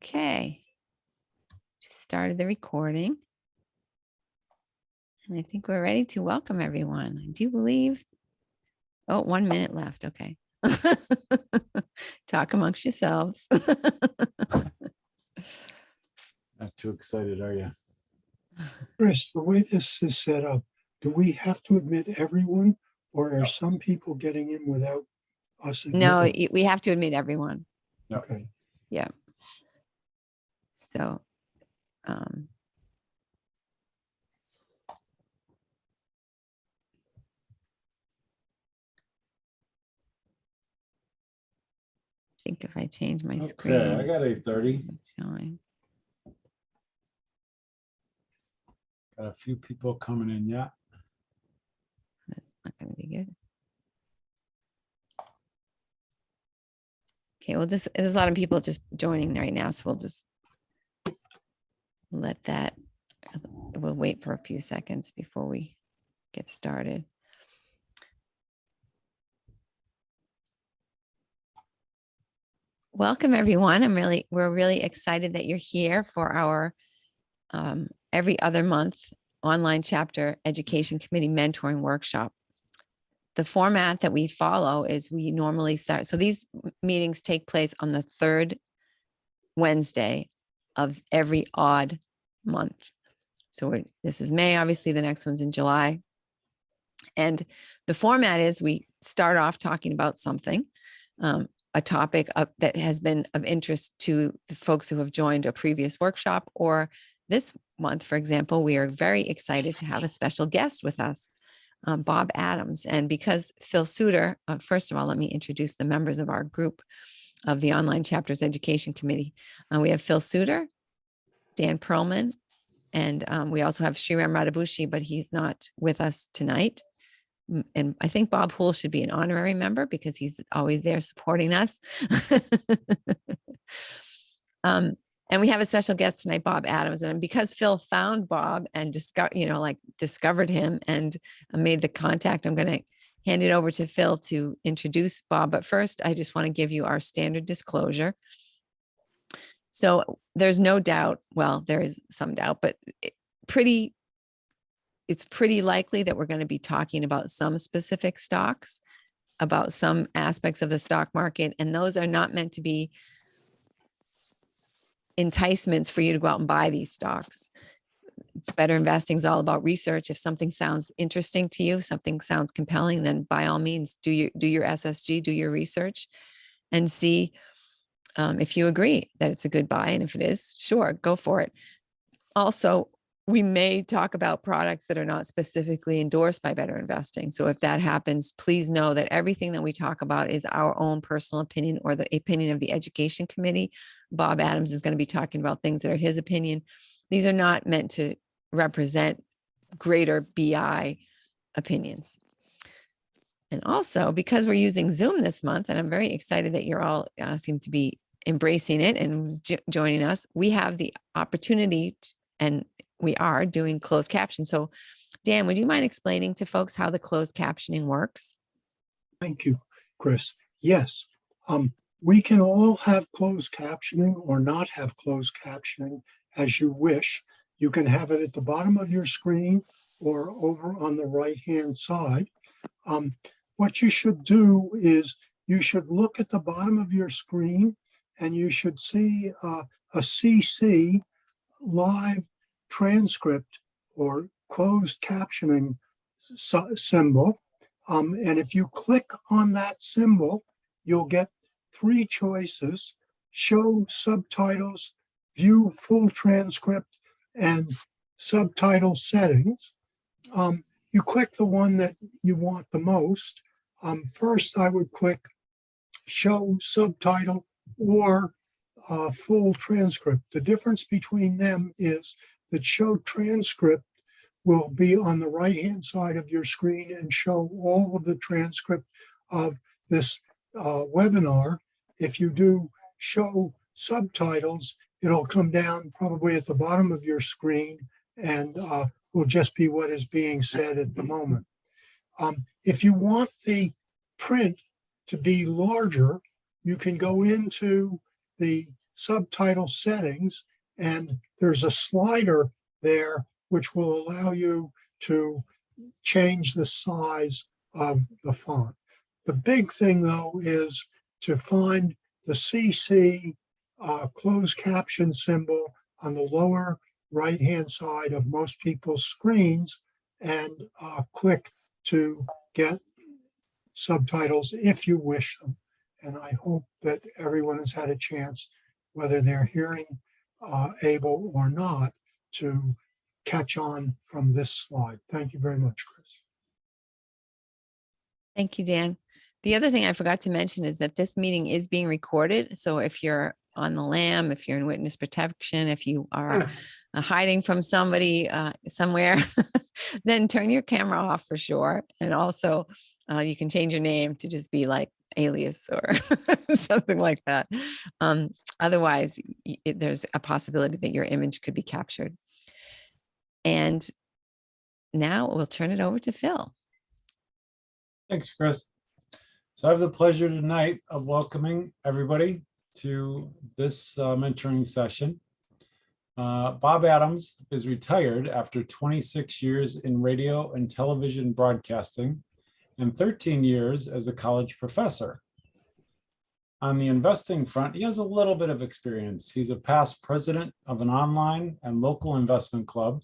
Okay. Just started the recording. And I think we're ready to welcome everyone. I do believe, 1 minute left. Okay. Talk amongst yourselves. Not too excited, are you? Chris, the way this is set up, do we have to admit everyone, or are No. some people getting in without us No, admitting? we have to admit everyone. No. Okay. Yeah. So, um, I think if I change my screen. Okay, I got 8:30. it's showing. Got a few people coming in yet. That's not going to be good. Okay, well, there's a lot of people just joining right now, so we'll just let that, we'll wait for a few seconds before we get started. Welcome, everyone. We're really excited that you're here for our every other month online chapter education committee mentoring workshop. The format that we follow is we normally start. So these meetings take place on the third Wednesday of every odd month. So this is May, obviously the next one's in July. And the format is we start off talking about something, a topic that has been of interest to the folks who have joined a previous workshop, or this month, for example, we are very excited to have a special guest with us, Bob Adams. And because Phil Suter, first of all, let me introduce the members of our group of the Online Chapters Education Committee. We have Phil Suter, Dan Perlman, and we also have Sriram Radhabushi, but he's not with us tonight. And I think Bob Hool should be an honorary member because he's always there supporting us. And we have a special guest tonight, Bob Adams. And because Phil found Bob and discovered him and made the contact, I'm going to hand it over to Phil to introduce Bob. But first, I just want to give you our standard disclosure. So there's no doubt, well, there is some doubt, but it's pretty likely that we're going to be talking about some specific stocks, about some aspects of the stock market, and those are not meant to be enticements for you to go out and buy these stocks. Better Investing is all about research. If something sounds interesting to you, something sounds compelling, then by all means, do your SSG, do your research, and see if you agree that it's a good buy. And if it is, sure, go for it. Also, we may talk about products that are not specifically endorsed by Better Investing. So if that happens, please know that everything that we talk about is our own personal opinion or the opinion of the education committee. Bob Adams is going to be talking about things that are his opinion. These are not meant to represent greater BI opinions. And also, because we're using Zoom this month, and I'm very excited that you're all seem to be embracing it and joining us, we have the opportunity and we are doing closed caption. So Dan, would you mind explaining to folks how the closed captioning works? Thank you, Chris. Yes, we can all have closed captioning or not have closed captioning as you wish. You can have it at the bottom of your screen or over on the right-hand side. What you should do is you should look at the bottom of your screen and you should see a CC live transcript or closed captioning symbol. And if you click on that symbol, you'll get three choices: show subtitles, view full transcript, and subtitle settings. You click the one that you want the most. First, I would click show subtitle or full transcript. The difference between them is that show transcript will be on the right-hand side of your screen and show all of the transcript of this webinar. If you do show subtitles, it'll come down probably at the bottom of your screen and will just be what is being said at the moment. If you want the print to be larger, you can go into the subtitle settings, and there's a slider there which will allow you to change the size of the font. The big thing, though, is to find the CC closed caption symbol on the lower right-hand side of most people's screens and click to get subtitles if you wish them. And I hope that everyone has had a chance, whether they're hearing able or not, to catch on from this slide. Thank you very much, Chris. Thank you, Dan. The other thing I forgot to mention is that this meeting is being recorded. So if you're on the lam, if you're in witness protection, if you are hiding from somebody somewhere, then turn your camera off for sure. And also you can change your name to just be like alias or something like that. Otherwise, there's a possibility that your image could be captured. And now we'll turn it over to Phil. Thanks, Chris. So I have the pleasure tonight of welcoming everybody to this mentoring session. Bob Adams is retired after 26 years in radio and television broadcasting and 13 years as a college professor. On the investing front, he has a little bit of experience. He's a past president of an online and local investment club,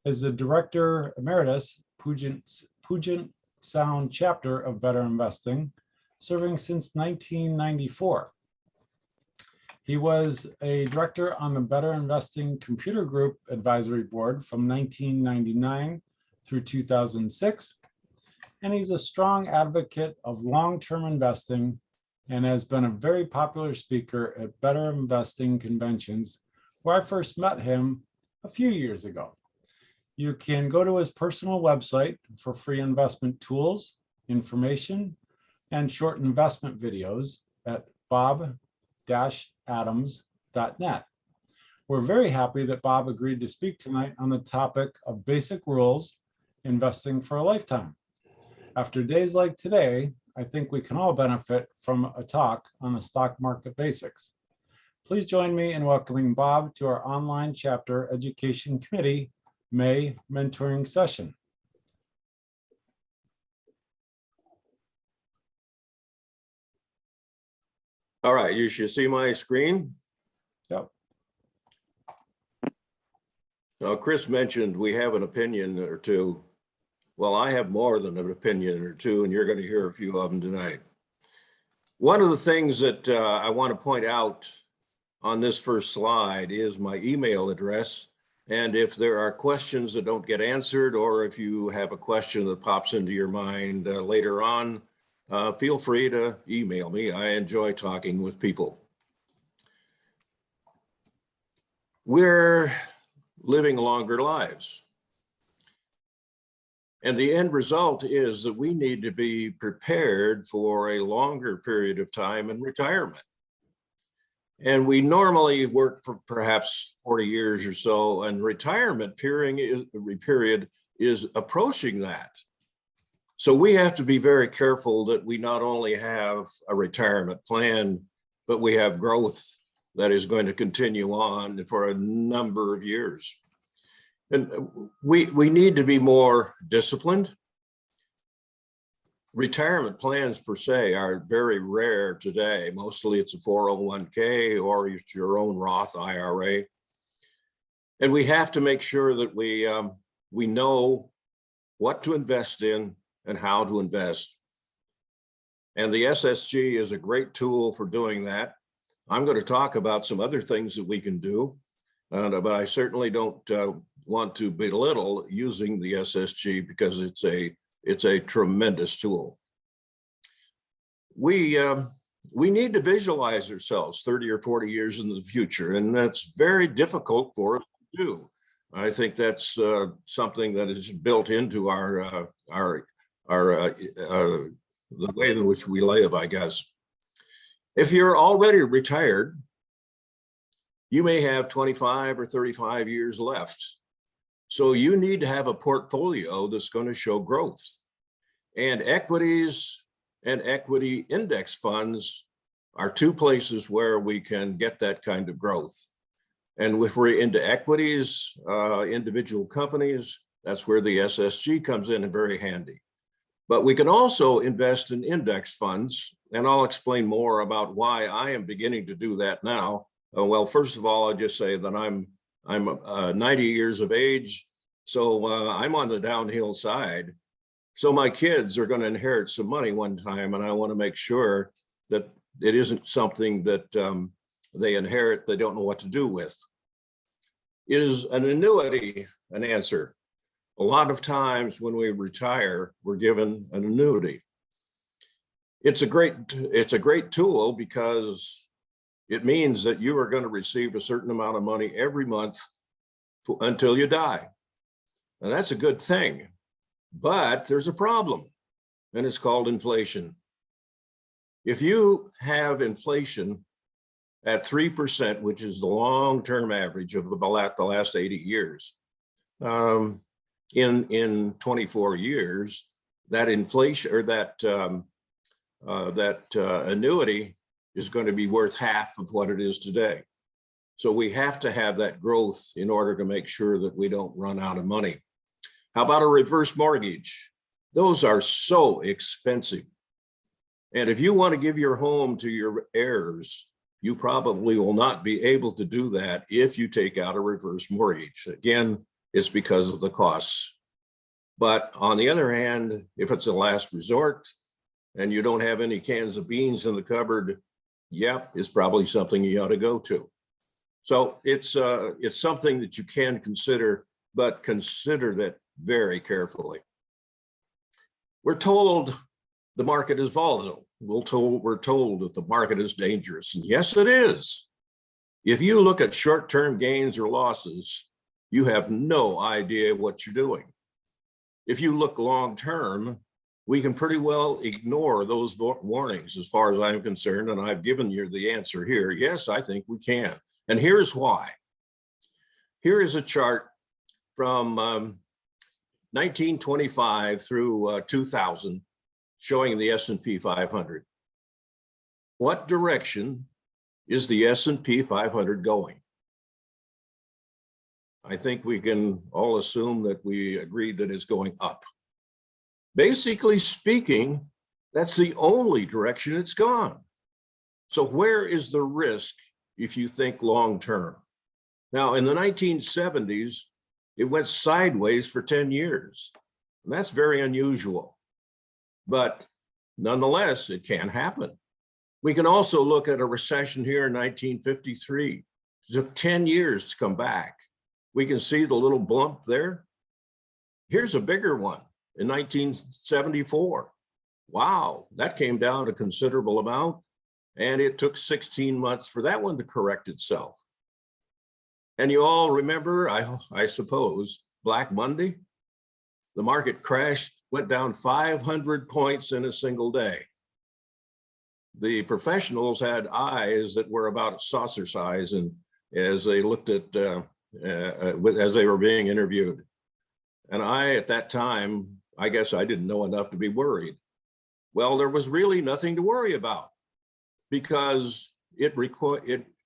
is the Director Emeritus, Puget Sound chapter of Better Investing, serving since 1994. He was a director on the Better Investing Computer Group Advisory Board from 1999 through 2006. And he's a strong advocate of long-term investing and has been a very popular speaker at Better Investing conventions, where I first met him a few years ago. You can go to his personal website for free investment tools, information, and short investment videos at bob-adams.net. We're very happy that Bob agreed to speak tonight on the topic of basic rules investing for a lifetime. After days like today, I think we can all benefit from a talk on the stock market basics. Please join me in welcoming Bob to our online chapter education committee May mentoring session. All right, you should see my screen. Yep. Now, Chris mentioned we have an opinion or two. Well, I have more than an opinion or two, and you're going to hear a few of them tonight. One of the things that I want to point out on this first slide is my email address. And if there are questions that don't get answered, or if you have a question that pops into your mind later on, feel free to email me. I enjoy talking with people. We're living longer lives. And the end result is that we need to be prepared for a longer period of time in retirement. And we normally work for perhaps 40 years or so, and retirement period is approaching that. So we have to be very careful that we not only have a retirement plan, but we have growth that is going to continue on for a number of years. And we need to be more disciplined. Retirement plans per se are very rare today. Mostly it's a 401k or it's your own Roth IRA. And we have to make sure that we know what to invest in and how to invest. And the SSG is a great tool for doing that. I'm going to talk about some other things that we can do, but I certainly don't want to belittle using the SSG because it's a tremendous tool. We need to visualize ourselves 30 or 40 years in the future, and that's very difficult for us to do. I think that's something that is built into the way in which we live, I guess. If you're already retired, you may have 25 or 35 years left. So you need to have a portfolio that's going to show growth. And equities and equity index funds are two places where we can get that kind of growth. And if we're into equities, individual companies, that's where the SSG comes in and very handy. But we can also invest in index funds, and I'll explain more about why I am beginning to do that now. Well, first of all, I'll just say that I'm 90 years of age, so I'm on the downhill side. So my kids are going to inherit some money one time, and I want to make sure that it isn't something that they inherit they don't know what to do with. Is an annuity an answer? A lot of times when we retire, we're given an annuity. It's a great tool because it means that you are going to receive a certain amount of money every month until you die. And that's a good thing. But there's a problem, and it's called inflation. If you have inflation at 3%, which is the long-term average of the last 80 years, in 24 years, that inflation or that annuity is going to be worth half of what it is today. So we have to have that growth in order to make sure that we don't run out of money. How about a reverse mortgage? Those are so expensive. And if you want to give your home to your heirs, you probably will not be able to do that if you take out a reverse mortgage. Again, it's because of the costs. But on the other hand, if it's a last resort and you don't have any cans of beans in the cupboard, yep, it's probably something you ought to go to. So it's something that you can consider, but consider that very carefully. We're told the market is volatile. We're told that the market is dangerous. And yes, it is. If you look at short-term gains or losses, you have no idea what you're doing. If you look long-term, we can pretty well ignore those warnings as far as I'm concerned. And I've given you the answer here. Yes, I think we can. And here's why. Here is a chart from 1925 through 2000 showing the S&P 500. What direction is the S&P 500 going? I think we can all assume that we agree that it's going up. Basically speaking, that's the only direction it's gone. So where is the risk if you think long-term? Now, in the 1970s, it went sideways for 10 years. And that's very unusual. But nonetheless, it can happen. We can also look at a recession here in 1953. It took 10 years to come back. We can see the little bump there. Here's a bigger one in 1974. Wow, that came down a considerable amount, and it took 16 months for that one to correct itself. And you all remember, I suppose, Black Monday? The market crashed, went down 500 points in a single day. The professionals had eyes that were about saucer size, and as they looked at, as they were being interviewed. And at that time, I guess I didn't know enough to be worried. Well, there was really nothing to worry about because it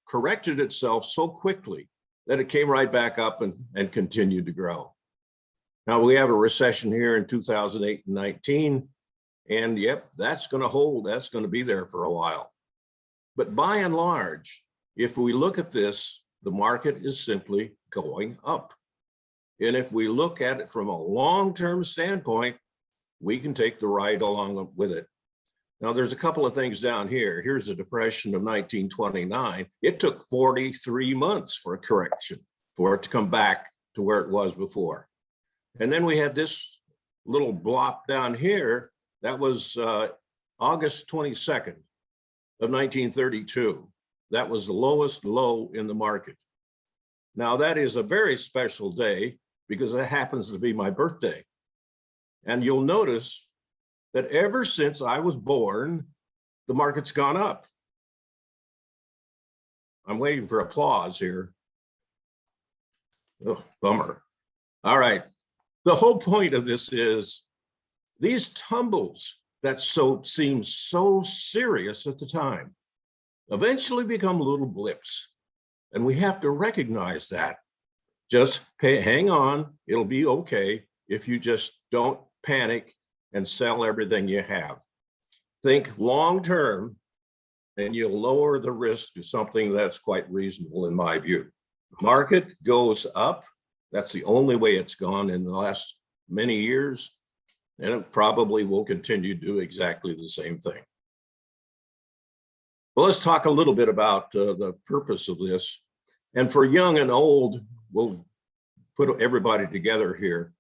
corrected itself so quickly that it came right back up and continued to grow. Now we have a recession here in 2008 and 19, and yep, that's going to hold, that's going to be there for a while. But by and large, if we look at this, the market is simply going up. And if we look at it from a long-term standpoint, we can take the ride along with it. Now, there's a couple of things down here. Here's the Depression of 1929. It took 43 months for a correction, for it to come back to where it was before. And then we had this little blop down here. That was August 22nd of 1932. That was the lowest low in the market. Now, that is a very special day because it happens to be my birthday. And you'll notice that ever since I was born, the market's gone up. I'm waiting for applause here. Oh, bummer. All right. The whole point of this is these tumbles that seemed so serious at the time eventually become little blips. And we have to recognize that. Just hang on, it'll be okay if you just don't panic and sell everything you have. Think long-term, and you'll lower the risk to something that's quite reasonable in my view. Market goes up. That's the only way it's gone in the last many years, and it probably will continue to do exactly the same thing. Well, let's talk a little bit about the purpose of this. And for young and old, we'll put everybody together here.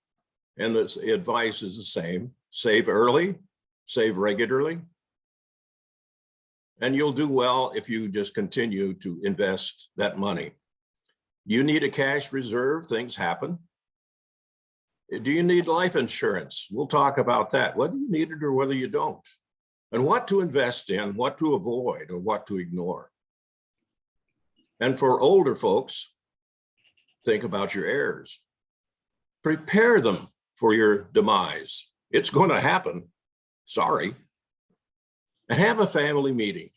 And the advice is the same. Save early, save regularly. And you'll do well if you just continue to invest that money. You need a cash reserve, things happen. Do you need life insurance? We'll talk about that, whether you need it or whether you don't. And what to invest in, what to avoid, or what to ignore. And for older folks, think about your heirs. Prepare them for your demise. It's going to happen. Sorry. And have a family meeting.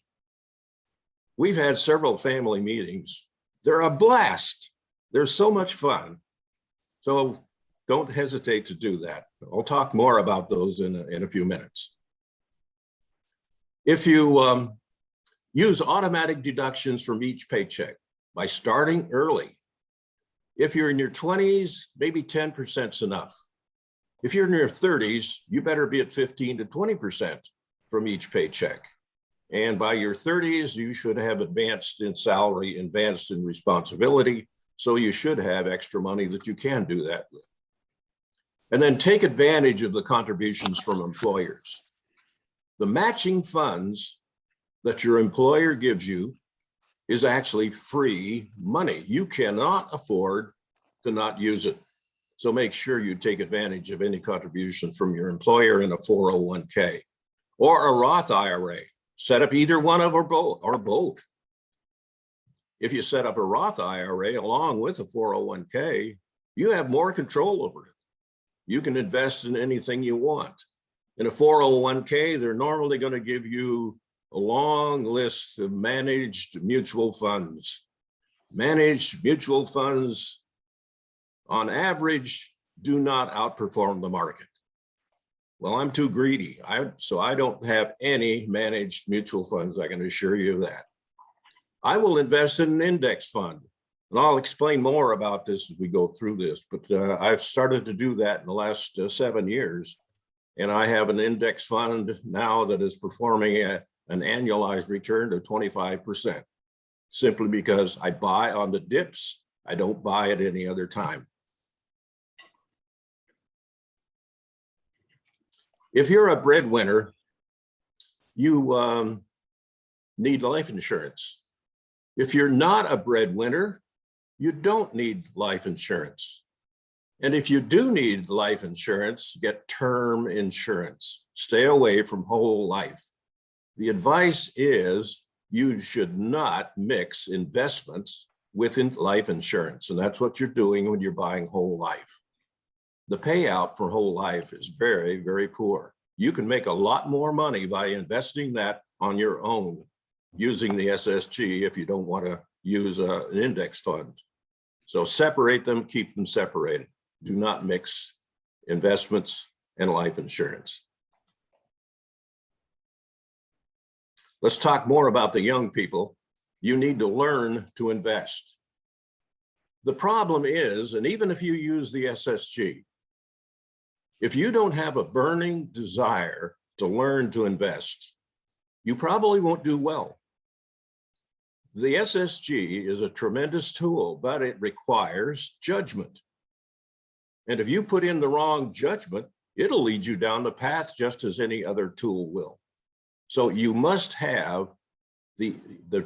We've had several family meetings. They're a blast. They're so much fun. So don't hesitate to do that. I'll talk more about those in a few minutes. If you use automatic deductions from each paycheck by starting early. If you're in your 20s, maybe 10% is enough. If you're in your 30s, you better be at 15 to 20% from each paycheck. And by your 30s, you should have advanced in salary, advanced in responsibility. So you should have extra money that you can do that with. And then take advantage of the contributions from employers. The matching funds that your employer gives you is actually free money. You cannot afford to not use it. So make sure you take advantage of any contribution from your employer in a 401k or a Roth IRA. Set up either one of or both. If you set up a Roth IRA along with a 401k, you have more control over it. You can invest in anything you want. In a 401k, they're normally going to give you a long list of managed mutual funds. Managed mutual funds, on average, do not outperform the market. Well, I'm too greedy, so I don't have any managed mutual funds, I can assure you of that. I will invest in an index fund, and I'll explain more about this as we go through this, but I've started to do that in the last 7 years, and I have an index fund now that is performing at an annualized return of 25%, simply because I buy on the dips. I don't buy at any other time. If you're a breadwinner, you need life insurance. If you're not a breadwinner, you don't need life insurance. And if you do need life insurance, get term insurance. Stay away from whole life. The advice is you should not mix investments with life insurance. And that's what you're doing when you're buying whole life. The payout for whole life is very, very poor. You can make a lot more money by investing that on your own using the SSG if you don't want to use an index fund. So separate them, keep them separated. Do not mix investments and life insurance. Let's talk more about the young people. You need to learn to invest. The problem is, and even if you use the SSG, if you don't have a burning desire to learn to invest, you probably won't do well. The SSG is a tremendous tool, but it requires judgment. And if you put in the wrong judgment, it'll lead you down the path just as any other tool will. So you must have the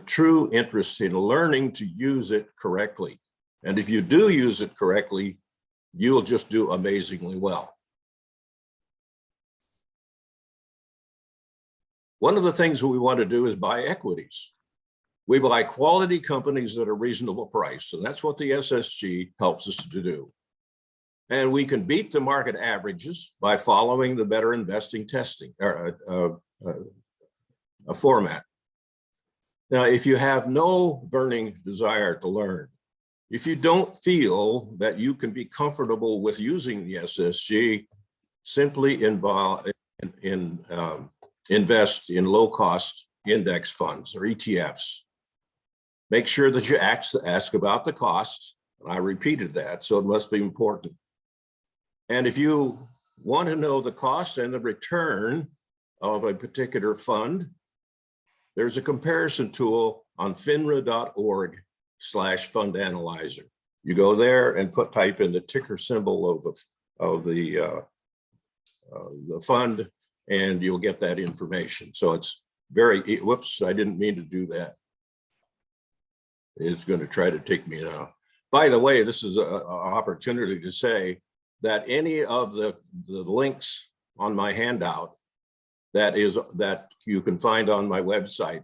true interest in learning to use it correctly. And if you do use it correctly, you'll just do amazingly well. One of the things that we want to do is buy equities. We buy quality companies at a reasonable price, and that's what the SSG helps us to do. And we can beat the market averages by following the BetterInvesting testing or a format. Now, if you have no burning desire to learn, if you don't feel that you can be comfortable with using the SSG, simply invest in low-cost index funds or ETFs. Make sure that you ask about the costs. I repeated that, so it must be important. And if you want to know the cost and the return of a particular fund, there's a comparison tool on finra.org/fund analyzer. You go there and type in the ticker symbol of the fund, and you'll get that information. So it's very, whoops, I didn't mean to do that. It's going to try to take me out. By the way, this is an opportunity to say that any of the links on my handout that you can find on my website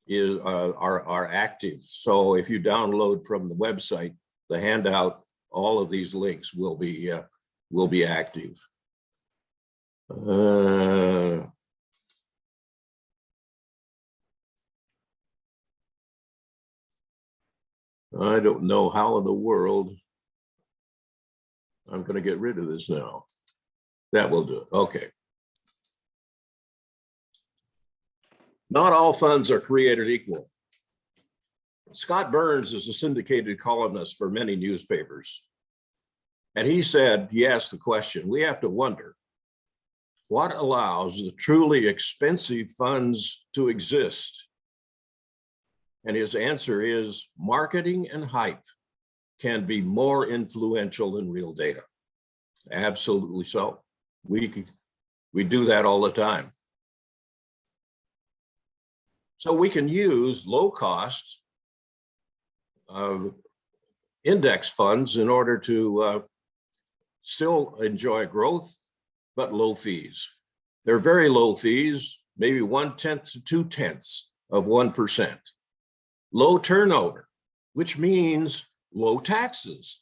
are active. So if you download from the website, the handout, all of these links will be active. I don't know how in the world I'm going to get rid of this now. That will do it. Okay. Not all funds are created equal. Scott Burns is a syndicated columnist for many newspapers. And he said, he asked the question, we have to wonder, what allows the truly expensive funds to exist? And his answer is marketing and hype can be more influential than real data. Absolutely so. We do that all the time. So we can use low cost index funds in order to still enjoy growth, but low fees. They're very low fees, maybe 1/10 to 2/10 of 1%. Low turnover, which means low taxes.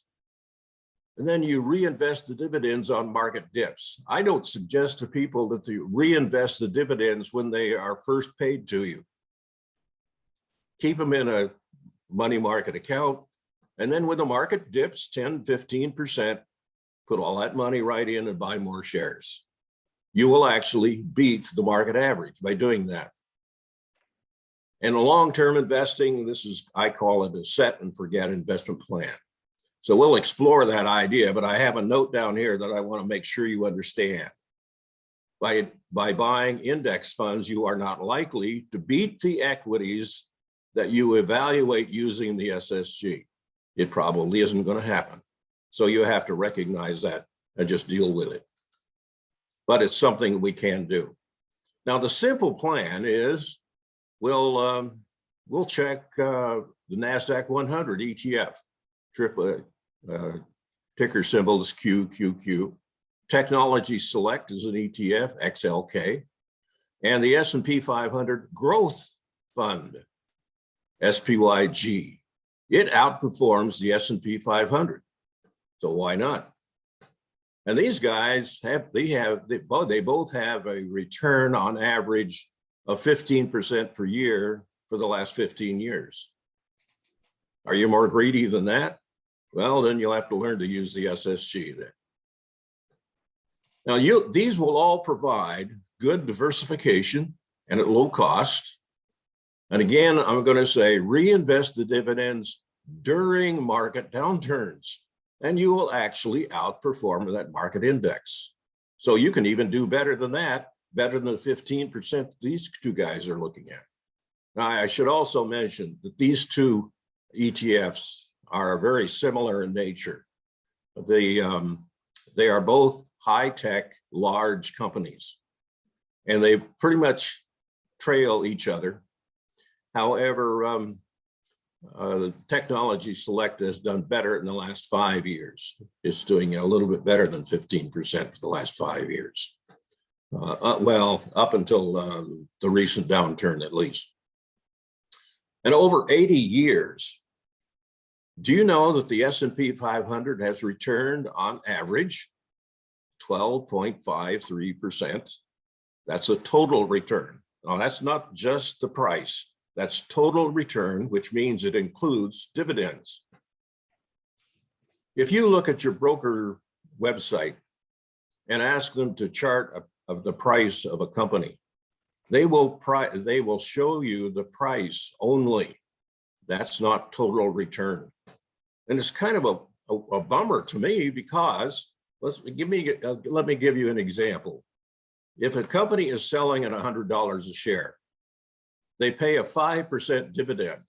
And then you reinvest the dividends on market dips. I don't suggest to people that you reinvest the dividends when they are first paid to you. Keep them in a money market account. And then when the market dips 10, 15%, put all that money right in and buy more shares. You will actually beat the market average by doing that. And long-term investing, I call it a set and forget investment plan. So we'll explore that idea, but I have a note down here that I want to make sure you understand. By buying index funds, you are not likely to beat the equities that you evaluate using the SSG. It probably isn't going to happen. So you have to recognize that and just deal with it. But it's something we can do. Now, the simple plan is we'll check the NASDAQ 100 ETF. Ticker symbol is QQQ. Technology Select is an ETF, XLK. And the S&P 500 Growth Fund, SPYG. It outperforms the S&P 500. So why not? And these guys they both have a return on average of 15% per year for the last 15 years. Are you more greedy than that? Well, then you'll have to learn to use the SSG then. Now, these will all provide good diversification and at low cost. And again, I'm going to say reinvest the dividends during market downturns, and you will actually outperform that market index. So you can even do better than that, better than the 15% these two guys are looking at. Now, I should also mention that these two ETFs are very similar in nature. They are both high-tech, large companies, and they pretty much trail each other. However, Technology Select has done better in the last 5 years. It's doing a little bit better than 15% for the last 5 years. Well, up until the recent downturn, at least. And over 80 years, do you know that the S&P 500 has returned on average 12.53%? That's a total return. Now, that's not just the price. That's total return, which means it includes dividends. If you look at your broker website and ask them to chart of the price of a company, they will show you the price only. That's not total return. And it's kind of a bummer to me, because let me give you an example. If a company is selling at $100 a share, they pay a 5% dividend.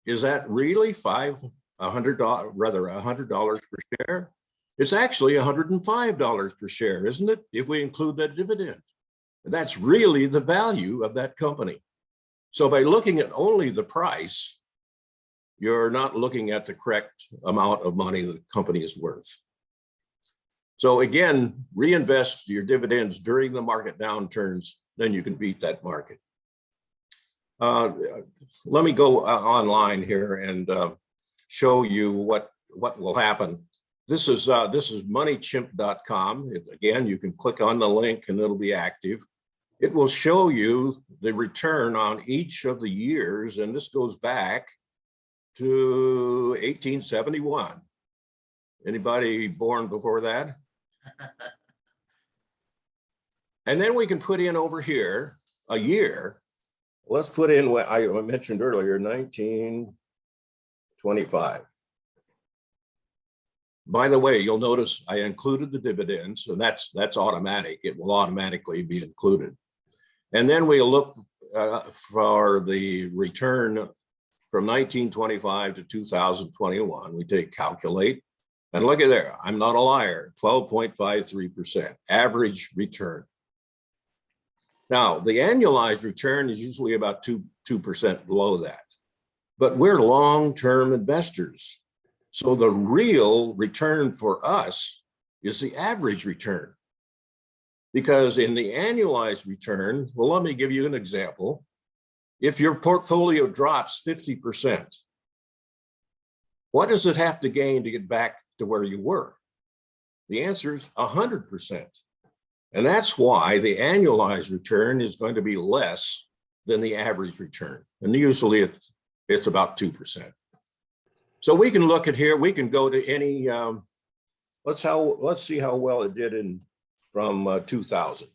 Is that really $100 per share? It's actually $105 per share, isn't it? If we include that dividend. That's really the value of that company. So by looking at only the price, you're not looking at the correct amount of money the company is worth. So again, reinvest your dividends during the market downturns, then you can beat that market. Let me go online here and show you what will happen. This is moneychimp.com. Again, you can click on the link and it'll be active. It will show you the return on each of the years, and this goes back to 1871. Anybody born before that? And then we can put in over here a year. Let's put in what I mentioned earlier, 1925. By the way, you'll notice I included the dividends, and that's automatic. It will automatically be included. And then we look for the return from 1925 to 2021. We take calculate, and look at there. I'm not a liar. 12.53% average return. Now, the annualized return is usually about 2% below that, but we're long-term investors. So the real return for us is the average return. Because in the annualized return, well, let me give you an example. If your portfolio drops 50%, what does it have to gain to get back to where you were? The answer is 100%. And that's why the annualized return is going to be less than the average return. And usually it's about 2%. So we can look at here, we can go to any, let's see how well it did from 2000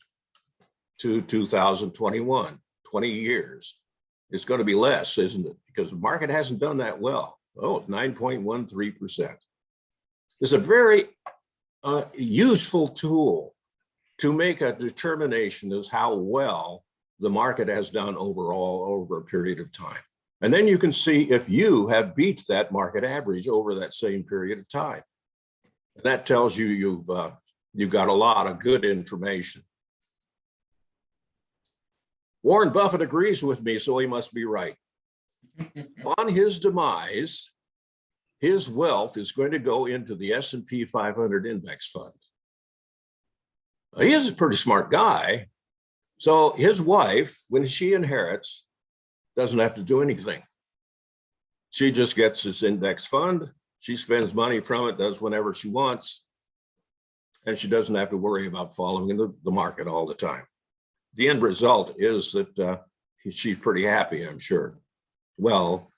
to 2021, 20 years. It's going to be less, isn't it? Because the market hasn't done that well. Oh, 9.13%. It's a very useful tool to make a determination as how well the market has done overall over a period of time. And then you can see if you have beat that market average over that same period of time. And that tells you you've got a lot of good information. Warren Buffett agrees with me, so he must be right. On his demise, his wealth is going to go into the S&P 500 index fund. He is a pretty smart guy. So his wife, when she inherits, doesn't have to do anything. She just gets this index fund. She spends money from it, does whenever she wants, and she doesn't have to worry about following the market all the time. The end result is that she's pretty happy, I'm sure. Well,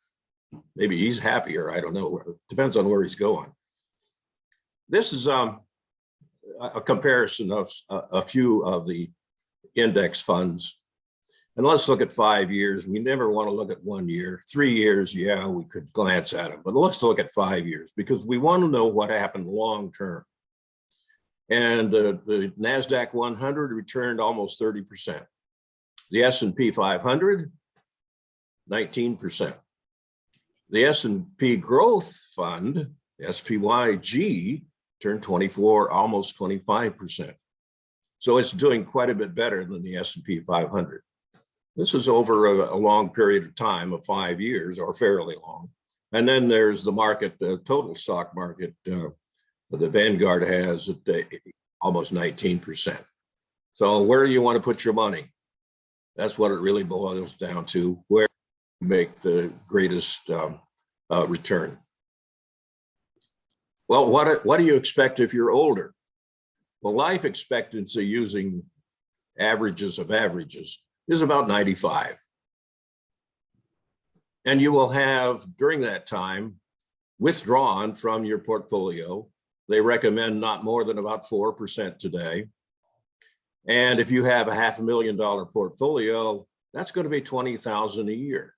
maybe he's happier. I don't know. It depends on where he's going. This is a comparison of a few of the index funds. And let's look at 5 years. We never want to look at 1 year. 3 years, yeah, we could glance at them, but let's look at 5 years because we want to know what happened long term. And the NASDAQ 100 returned almost 30%. The S&P 500, 19%. The S&P Growth Fund, SPYG, turned 24, almost 25%. So it's doing quite a bit better than the S&P 500. This is over a long period of time of 5 years, or fairly long. And then there's the market, the total stock market, the Vanguard has at almost 19%. So where do you want to put your money? That's what it really boils down to, where you make the greatest return. Well, what do you expect if you're older? Well, life expectancy using averages of averages is about 95. And you will have, during that time, withdrawn from your portfolio. They recommend not more than about 4% today. And if you have a $500,000 portfolio, that's going to be $20,000 a year.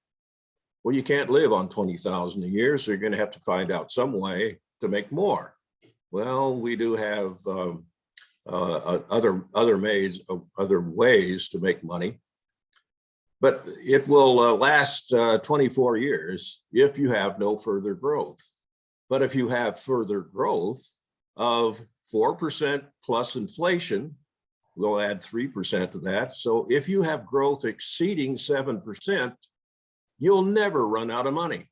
Well, you can't live on $20,000 a year, so you're going to have to find out some way to make more. Well, we do have other ways to make money, but it will last 24 years if you have no further growth. But if you have further growth of 4% plus inflation, we'll add 3% to that. So if you have growth exceeding 7%, you'll never run out of money.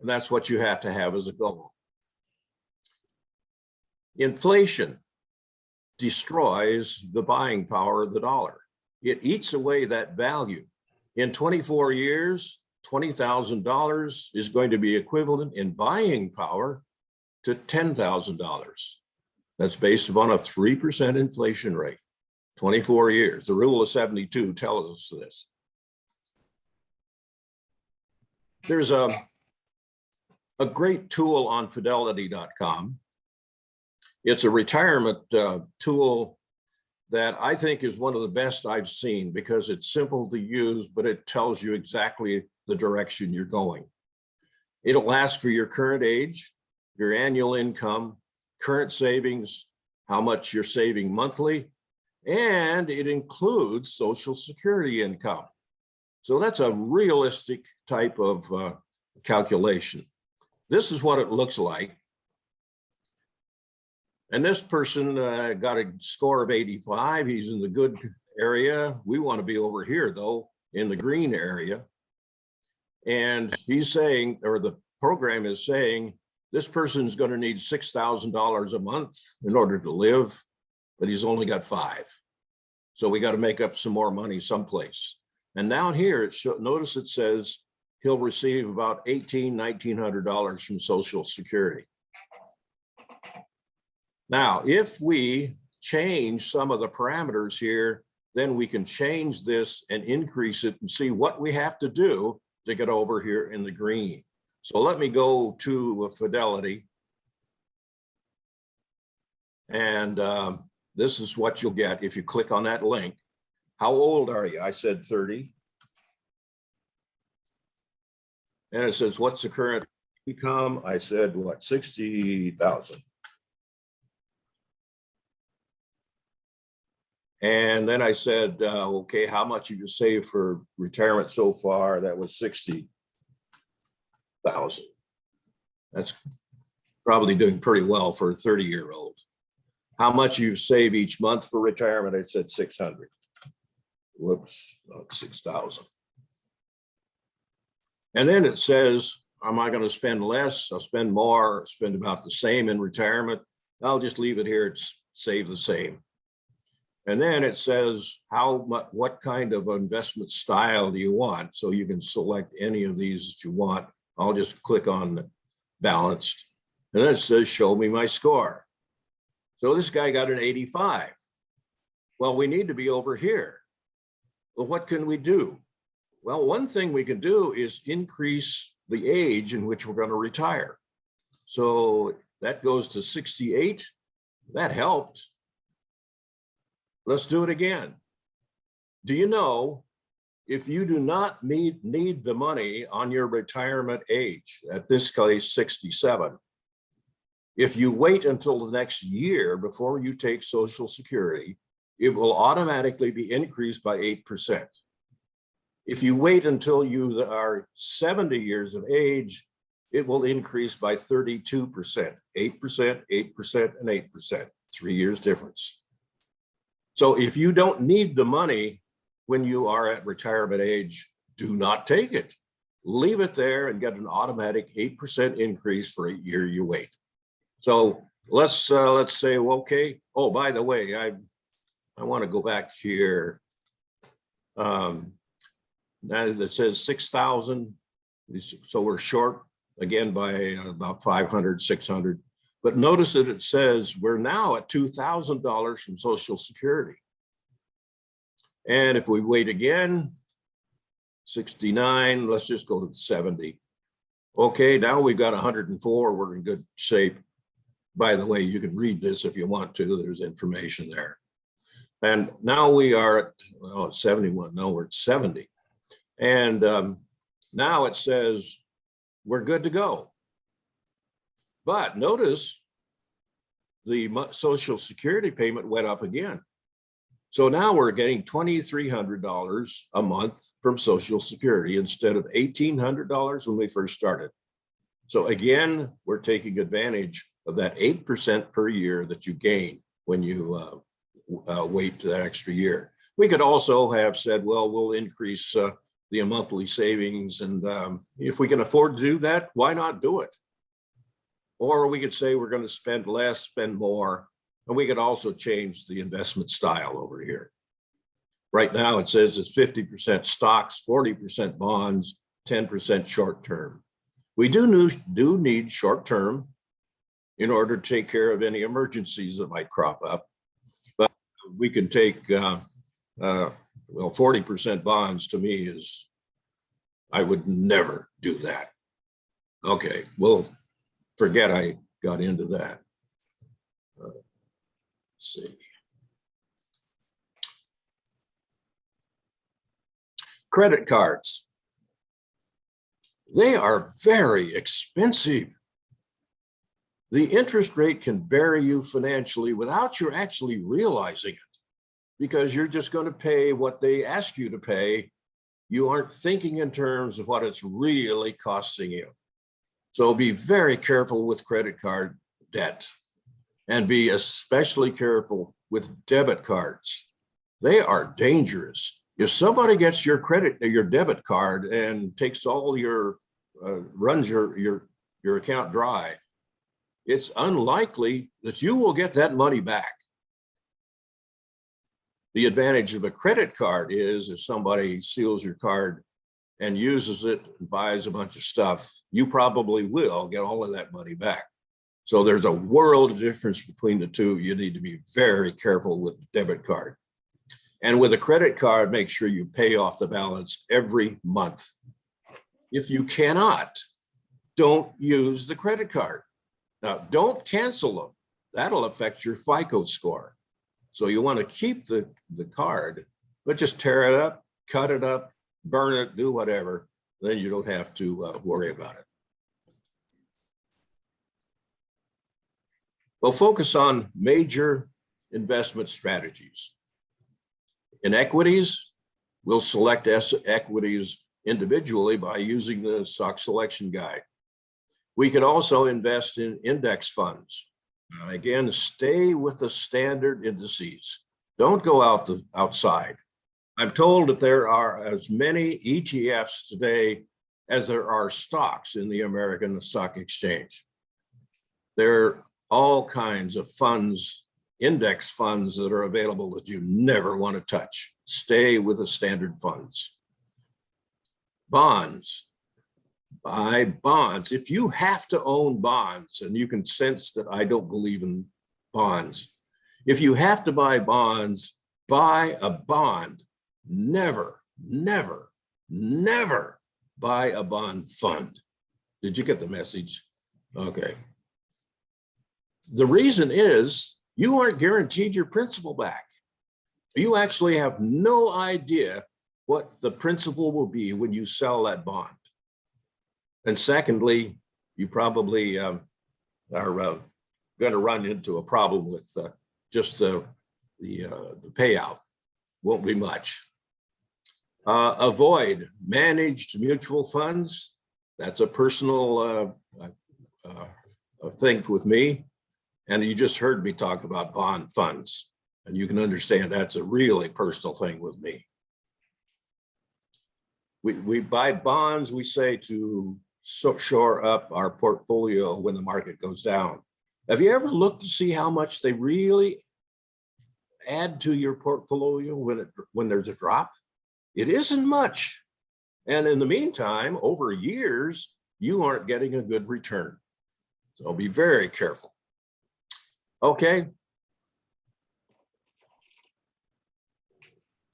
And that's what you have to have as a goal. Inflation destroys the buying power of the dollar. It eats away that value. In 24 years, $20,000 is going to be equivalent in buying power to $10,000. That's based upon a 3% inflation rate, 24 years. The rule of 72 tells us this. There's a great tool on fidelity.com. It's a retirement tool that I think is one of the best I've seen because it's simple to use, but it tells you exactly the direction you're going. It'll ask for your current age, your annual income, current savings, how much you're saving monthly, and it includes Social Security income. So that's a realistic type of calculation. This is what it looks like. And this person got a score of 85. He's in the good area. We want to be over here, though, in the green area. And he's saying, or the program is saying, this person's going to need $6,000 a month in order to live, but he's only got $5,000. So we got to make up some more money someplace. And down here, notice it says he'll receive about $1,900 from Social Security. Now, if we change some of the parameters here, then we can change this and increase it and see what we have to do to get over here in the green. So let me go to Fidelity. And this is what you'll get if you click on that link. How old are you? I said 30. And it says, what's the current income? I said, what, 60,000. And then I said, okay, how much have you saved for retirement so far? That was 60,000. That's probably doing pretty well for a 30-year-old. How much you save each month for retirement? I said 600. Whoops, 6,000. And then it says, am I going to spend less? I'll spend more, spend about the same in retirement. I'll just leave it here. It's save the same. And then it says how much, what kind of investment style do you want? So you can select any of these that you want. I'll just click on balanced. And then it says, show me my score. So this guy got an 85. Well, we need to be over here. Well, what can we do? Well, one thing we can do is increase the age in which we're going to retire. So that goes to 68. That helped. Let's do it again. Do you know, if you do not need the money on your retirement age, at this case 67, if you wait until the next year before you take Social Security, it will automatically be increased by 8%. If you wait until you are 70 years of age, it will increase by 32%, 8%, 8%, and 8%, 3 years difference. So if you don't need the money when you are at retirement age, do not take it. Leave it there and get an automatic 8% increase for a year you wait. So let's say, well, okay. Oh, by the way, I want to go back here. Now that says 6,000. So we're short again by about 500, 600. But notice that it says we're now at $2,000 from Social Security. And if we wait again, 69, let's just go to 70. Okay, now we've got 104, we're in good shape. By the way, you can read this if you want to, there's information there. And now we are at, well, 71, no, we're at 70. And now it says we're good to go. But notice the Social Security payment went up again. So now we're getting $2,300 a month from Social Security instead of $1,800 when we first started. So again, we're taking advantage of that 8% per year that you gain when you wait that extra year. We could also have said, well, we'll increase the monthly savings. And if we can afford to do that, why not do it? Or we could say we're going to spend less, spend more. And we could also change the investment style over here. Right now, it says it's 50% stocks, 40% bonds, 10% short term. We do need short term in order to take care of any emergencies that might crop up. But we can take, well, 40% bonds to me is, I would never do that. Okay, well, forget I got into that. See. Credit cards. They are very expensive. The interest rate can bury you financially without you actually realizing it, because you're just going to pay what they ask you to pay. You aren't thinking in terms of what it's really costing you. So be very careful with credit card debt. And be especially careful with debit cards. They are dangerous. If somebody gets your debit card and takes all your, runs your account dry, it's unlikely that you will get that money back. The advantage of a credit card is if somebody steals your card and uses it and buys a bunch of stuff, you probably will get all of that money back. So there's a world of difference between the two. You need to be very careful with the debit card. And with a credit card, make sure you pay off the balance every month. If you cannot, don't use the credit card. Now, don't cancel them. That'll affect your FICO score. So you want to keep the card, but just tear it up, cut it up, burn it, do whatever. Then you don't have to worry about it. We'll focus on major investment strategies. In equities, we'll select equities individually by using the stock selection guide. We can also invest in index funds. Again, stay with the standard indices. Don't go outside. I'm told that there are as many ETFs today as there are stocks in the American Stock Exchange. There are all kinds of funds, index funds that are available that you never want to touch. Stay with the standard funds. Bonds. Buy bonds. If you have to own bonds, and you can sense that I don't believe in bonds. If you have to buy bonds, buy a bond. Never, never, never buy a bond fund. Did you get the message? Okay. The reason is you aren't guaranteed your principal back. You actually have no idea what the principal will be when you sell that bond. And secondly, you probably are going to run into a problem with just the payout. Won't be much. Avoid managed mutual funds. That's a personal thing with me. And you just heard me talk about bond funds. And you can understand that's a really personal thing with me. We buy bonds, we say, to shore up our portfolio when the market goes down. Have you ever looked to see how much they really add to your portfolio when there's a drop? It isn't much. And in the meantime, over years, you aren't getting a good return. So be very careful. Okay.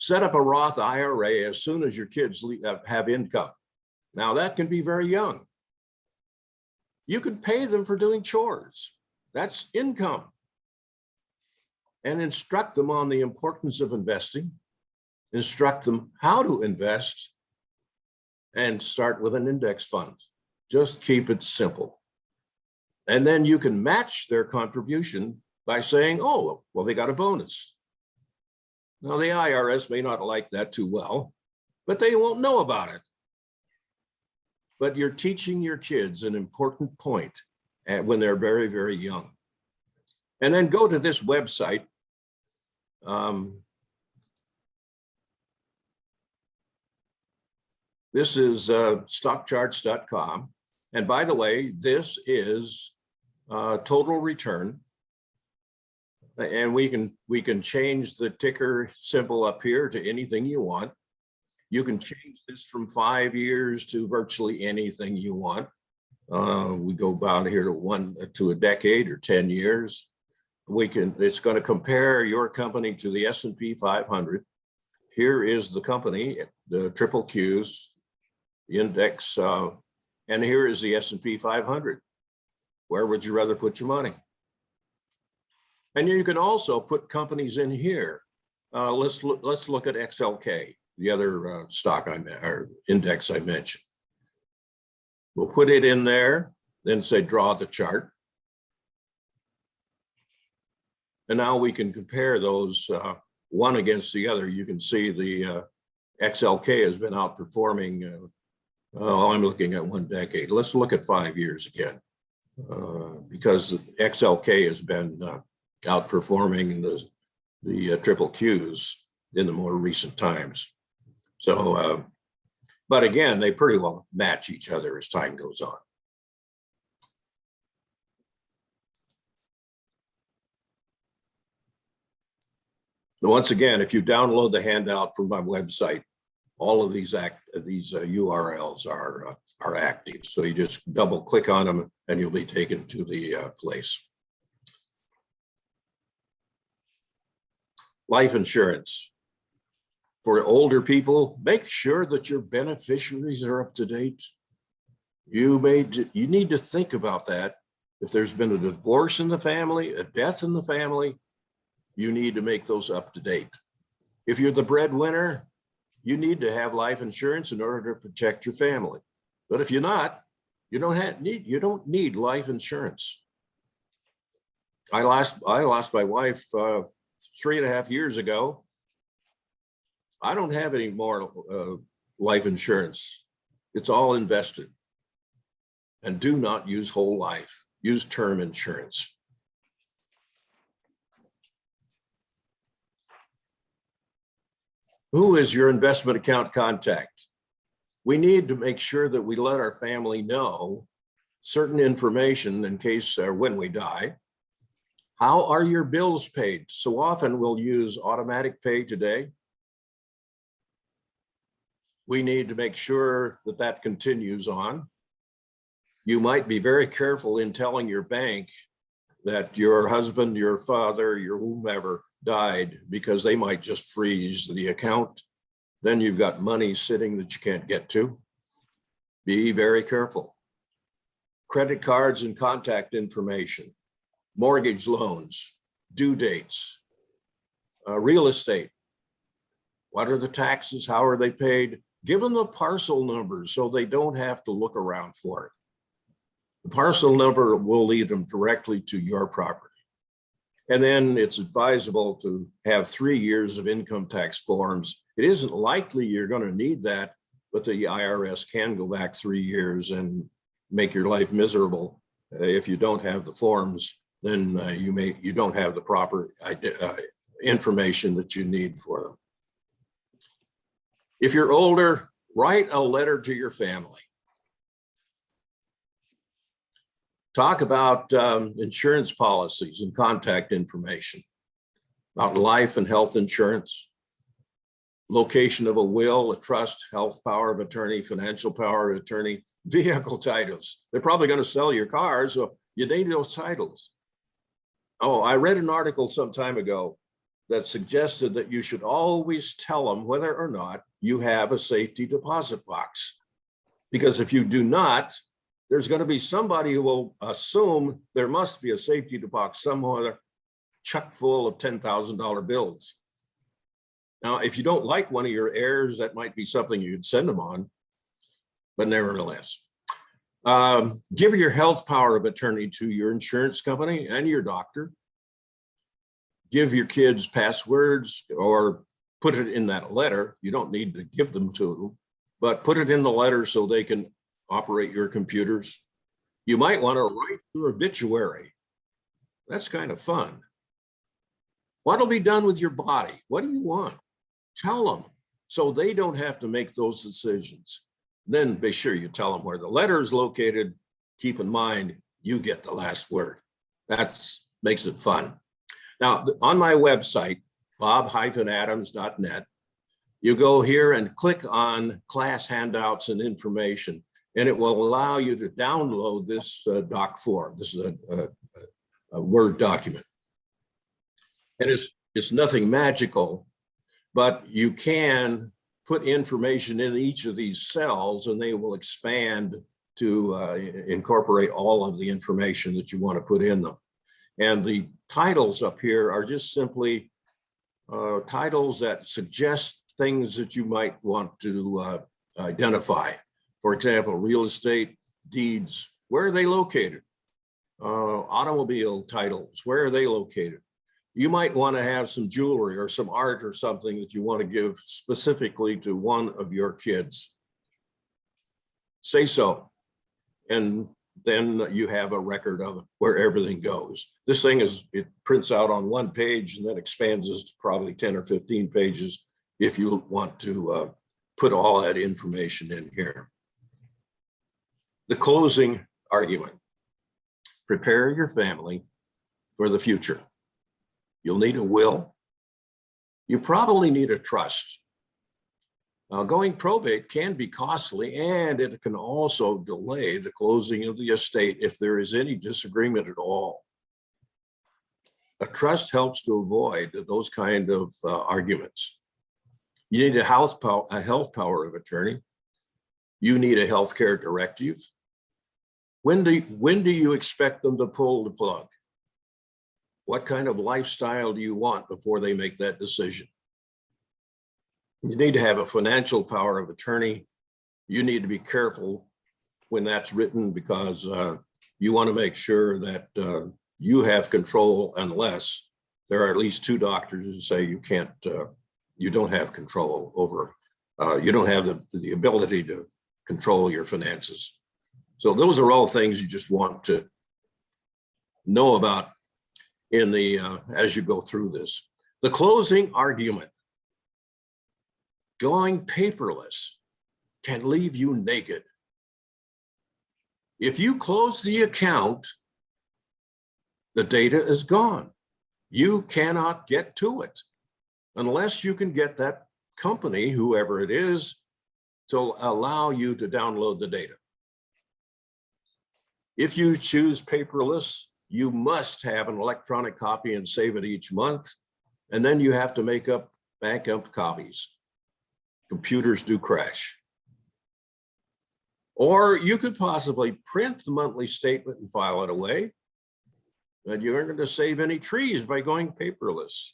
Set up a Roth IRA as soon as your kids have income. Now that can be very young. You can pay them for doing chores. That's income. And instruct them on the importance of investing. Instruct them how to invest, and start with an index fund. Just keep it simple. And then you can match their contribution by saying, oh, well, they got a bonus. Now, the IRS may not like that too well, but they won't know about it. But you're teaching your kids an important point when they're very, very young. And then go to this website. This is stockcharts.com. And by the way, this is total return. And we can change the ticker symbol up here to anything you want. You can change this from 5 years to virtually anything you want. We go down here to a decade or 10 years. It's going to compare your company to the S&P 500. Here is the company, the triple Qs, the index, and here is the S&P 500. Where would you rather put your money? And you can also put companies in here. Let's look at XLK, the other stock or index I mentioned. We'll put it in there, then say draw the chart. And now we can compare those one against the other. You can see the XLK has been outperforming. I'm looking at 1 decade. Let's look at 5 years again, because XLK has been outperforming the triple Qs in the more recent times. So, but again, they pretty well match each other as time goes on. Once again, if you download the handout from my website, all of these URLs are active. So you just double click on them and you'll be taken to the place. Life insurance. For older people, make sure that your beneficiaries are up to date. You need to think about that. If there's been a divorce in the family, a death in the family, you need to make those up to date. If you're the breadwinner, you need to have life insurance in order to protect your family. But if you're not, you don't need life insurance. I lost my wife 3.5 years ago. I don't have any more life insurance. It's all invested. And do not use whole life. Use term insurance. Who is your investment account contact? We need to make sure that we let our family know certain information in case or when we die. How are your bills paid? So often we'll use automatic pay today. We need to make sure that that continues on. You might be very careful in telling your bank that your husband, your father, your whomever died, because they might just freeze the account. Then you've got money sitting that you can't get to. Be very careful. Credit cards and contact information, mortgage loans, due dates, real estate. What are the taxes? How are they paid? Give them the parcel numbers so they don't have to look around for it. The parcel number will lead them directly to your property. And then it's advisable to have 3 years of income tax forms. It isn't likely you're going to need that, but the IRS can go back 3 years and make your life miserable. If you don't have the forms, then you don't have the proper information that you need for them. If you're older, write a letter to your family. Talk about insurance policies and contact information, about life and health insurance, location of a will, a trust, health power of attorney, financial power of attorney, vehicle titles. They're probably going to sell your car, so you need those titles. Oh, I read an article some time ago that suggested that you should always tell them whether or not you have a safety deposit box. Because if you do not, there's going to be somebody who will assume there must be a safety box somewhere chuck full of $10,000 bills. Now, if you don't like one of your heirs, that might be something you'd send them on, but nevertheless. Give your health power of attorney to your insurance company and your doctor. Give your kids passwords or put it in that letter. You don't need to give them to them, but put it in the letter so they can operate your computers. You might want to write your obituary. That's kind of fun. What'll be done with your body? What do you want? Tell them so they don't have to make those decisions. Then be sure you tell them where the letter is located. Keep in mind, you get the last word. That makes it fun. Now, on my website, bob-adams.net, you go here and click on class handouts and information, and it will allow you to download this doc form. This is a Word document. And it's nothing magical, but you can put information in each of these cells and they will expand to incorporate all of the information that you want to put in them. And the titles up here are just simply titles that suggest things that you might want to identify. For example, real estate deeds, where are they located? Automobile titles, where are they located? You might want to have some jewelry or some art or something that you want to give specifically to one of your kids. Say so. And then you have a record of it where everything goes. This thing it prints out on one page and then expands to probably 10 or 15 pages if you want to put all that information in here. The closing argument. Prepare your family for the future. You'll need a will. You probably need a trust. Now, going probate can be costly, and it can also delay the closing of the estate if there is any disagreement at all. A trust helps to avoid those kind of arguments. You need a health power of attorney. You need a healthcare directive. When do you expect them to pull the plug? What kind of lifestyle do you want before they make that decision? You need to have a financial power of attorney. You need to be careful when that's written because you want to make sure that you have control unless there are at least two doctors who say you can't, you don't have control over, you don't have the ability to control your finances. So those are all things you just want to know about in the as you go through this. The closing argument. Going paperless can leave you naked. If you close the account, the data is gone. You cannot get to it unless you can get that company, whoever it is, to allow you to download the data. If you choose paperless, you must have an electronic copy and save it each month. And then you have to make up backup copies. Computers do crash. Or you could possibly print the monthly statement and file it away. But you aren't going to save any trees by going paperless.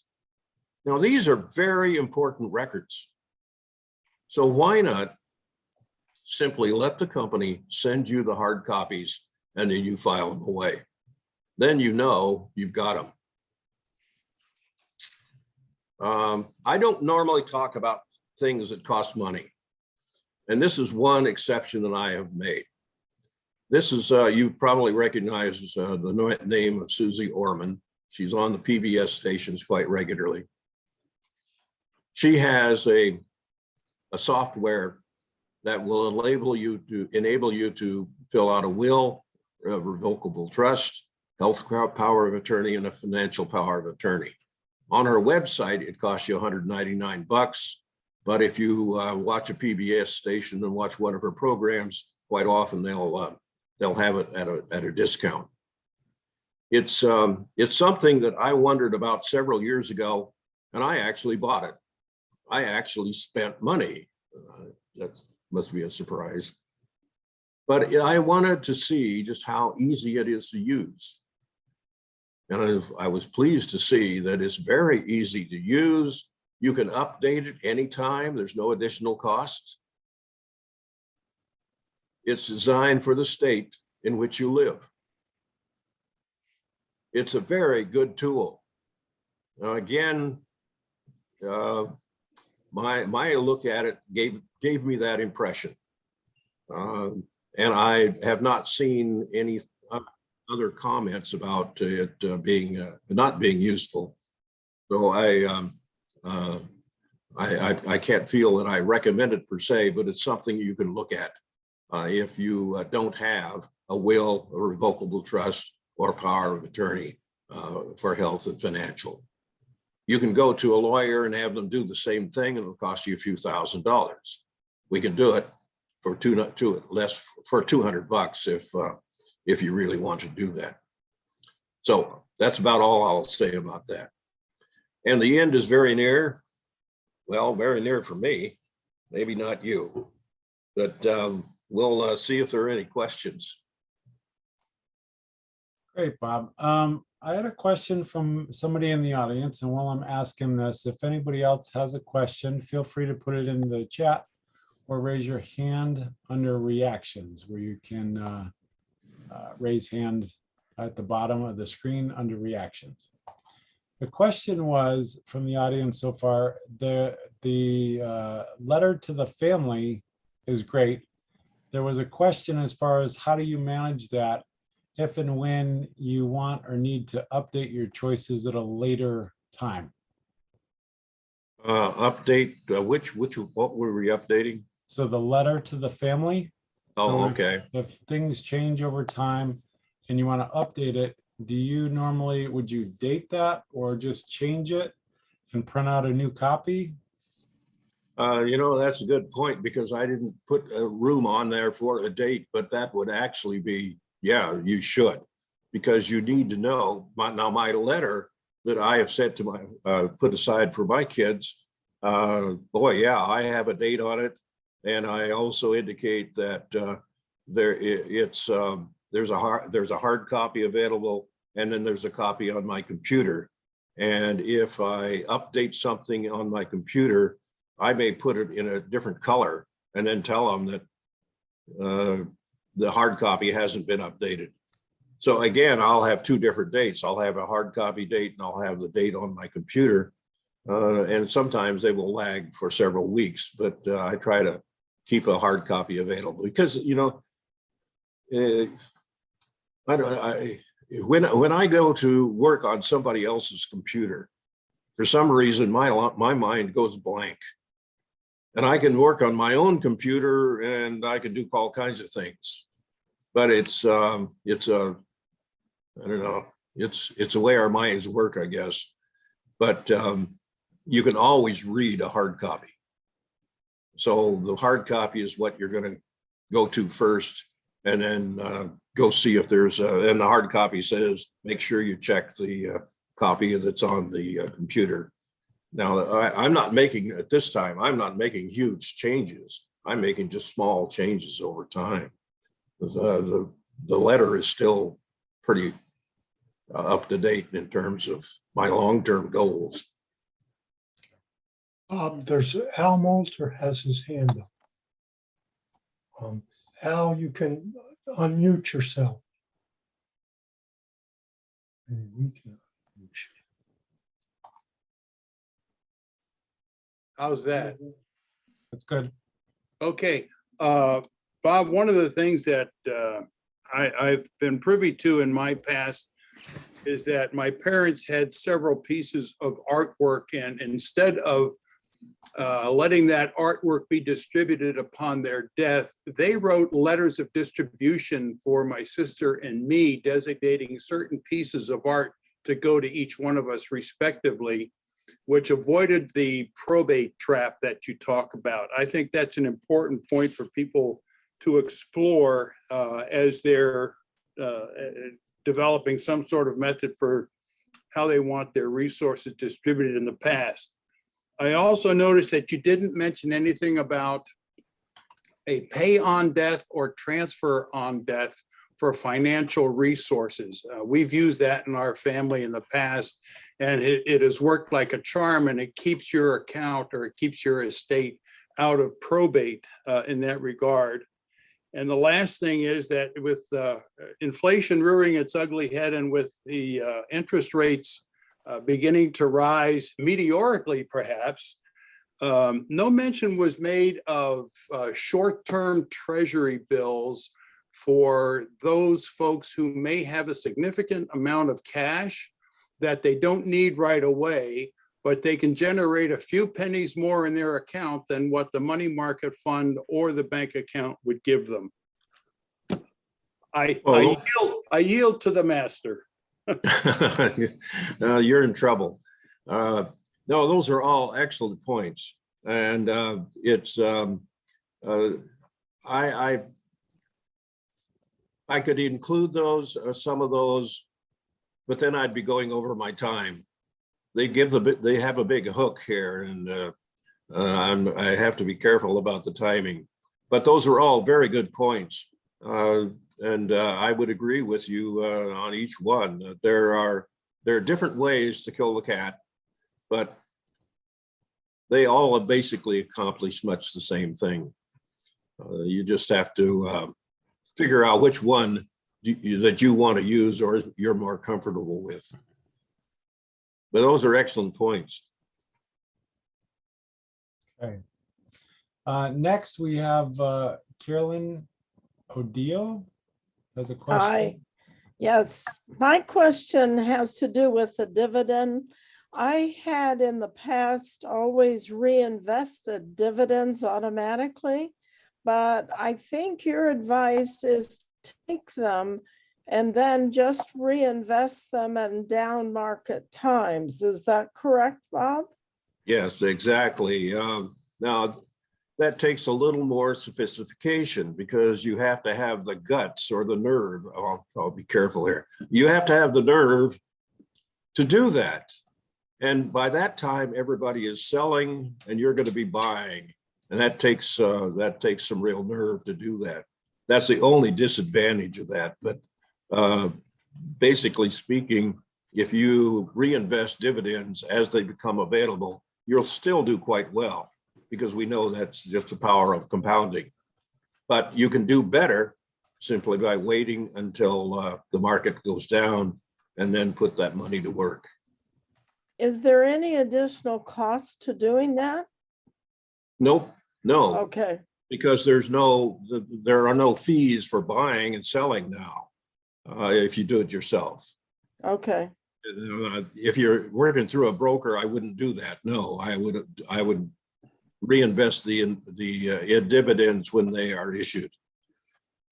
Now, these are very important records. So why not simply let the company send you the hard copies and then you file them away? Then you know you've got them. I don't normally talk about things that cost money. And this is one exception that I have made. This is, you probably recognize the name of Susie Orman. She's on the PBS stations quite regularly. She has a software that will enable you to fill out a will, a revocable trust, health power of attorney, and a financial power of attorney. On her website, it costs you $199. But if you watch a PBS station and watch one of her programs, quite often they'll have it at a discount. It's something that I wondered about several years ago And I actually bought it. I actually spent money. That must be a surprise. But I wanted to see just how easy it is to use. And I was pleased to see that it's very easy to use. You can update it anytime. There's no additional cost. It's designed for the state in which you live. It's a very good tool. Now, again, my look at it gave me that impression. And I have not seen any other comments about it being not being useful. So I can't feel that I recommend it per se, but it's something you can look at if you don't have a will, a revocable trust, or power of attorney for health and financial. You can go to a lawyer and have them do the same thing, and it'll cost you a few $1,000s. We can do it for $200 if you really want to do that. So that's about all I'll say about that. And the end is very near. Well, very near for me, maybe not you, but we'll see if there are any questions. Great, Bob. I had a question from somebody in the audience, and while I'm asking this, if anybody else has a question, feel free to put it in the chat or raise your hand under reactions, where you can raise hand at the bottom of the screen under reactions. The question was from the audience so far, the letter to the family is great. There was a question as far as how do you manage that if and when you want or need to update your choices at a later time? Update, what were we updating? So the letter to the family. Oh, So okay. If things change over time and you want to update it, do you normally, would you date that or just change it and print out a new copy? That's a good point, because I didn't put a room on there for a date, but that would actually be, yeah, you should, because you need to know. My letter that I have set to my, put aside for my kids, boy, yeah, I have a date on it. And I also indicate that there's a hard copy available, and then there's a copy on my computer. And if I update something on my computer, I may put it in a different color and then tell them that the hard copy hasn't been updated. So again, I'll have two different dates. I'll have a hard copy date and I'll have the date on my computer. And sometimes they will lag for several weeks, but I try to keep a hard copy available because, when I go to work on somebody else's computer, for some reason, my mind goes blank. And I can work on my own computer and I can do all kinds of things. But it's the way our minds work, I guess. But you can always read a hard copy. So the hard copy is what you're going to go to first, and then go see if there's and the hard copy says, make sure you check the copy that's on the computer. Now, I'm not making, at this time, I'm not making huge changes. I'm making just small changes over time. The letter is still pretty up to date in terms of my long-term goals. There's Al Moulter has his hand up. Al, you can unmute yourself. And we can unmute you. How's that? That's good. Okay. Bob, one of the things that I've been privy to in my past is that my parents had several pieces of artwork, and instead of letting that artwork be distributed upon their death, they wrote letters of distribution for my sister and me, designating certain pieces of art to go to each one of us respectively, which avoided the probate trap that you talk about. I think that's an important point for people to explore as they're developing some sort of method for how they want their resources distributed in the past. I also noticed that you didn't mention anything about a pay on death or transfer on death for financial resources. We've used that in our family in the past, and it has worked like a charm, and it keeps your account or it keeps your estate out of probate in that regard. And the last thing is that with inflation rearing its ugly head and with the interest rates beginning to rise meteorically, perhaps, no mention was made of short-term treasury bills for those folks who may have a significant amount of cash that they don't need right away, but they can generate a few pennies more in their account than what the money market fund or the bank account would give them. I yield to the master. You're in trouble. No, those are all excellent points. And I could include those, some of those, but then I'd be going over my time. They have a big hook here, and I have to be careful about the timing. But those are all very good points, and I would agree with you on each one. There are different ways to kill the cat, but they all basically accomplish much the same thing. You just have to figure out which one that you want to use or you're more comfortable with. But those are excellent points. Okay. Next, we have Carolyn Odeo has a question. Hi. Yes, my question has to do with the dividend. I had in the past always reinvested dividends automatically, but I think your advice is to take them and then just reinvest them in down market times. Is that correct, Bob? Yes, exactly. Now, that takes a little more sophistication because you have to have the guts or the nerve. I'll be careful here. You have to have the nerve to do that. And by that time, everybody is selling and you're going to be buying. And that takes some real nerve to do that. That's the only disadvantage of that. But basically speaking, if you reinvest dividends as they become available, you'll still do quite well because we know that's just the power of compounding. But you can do better simply by waiting until the market goes down and then put that money to work. Is there any additional cost to doing that? Nope, no. Okay. Because there are no fees for buying and selling now if you do it yourself. Okay. If you're working through a broker, I wouldn't do that. No, I would reinvest the dividends when they are issued,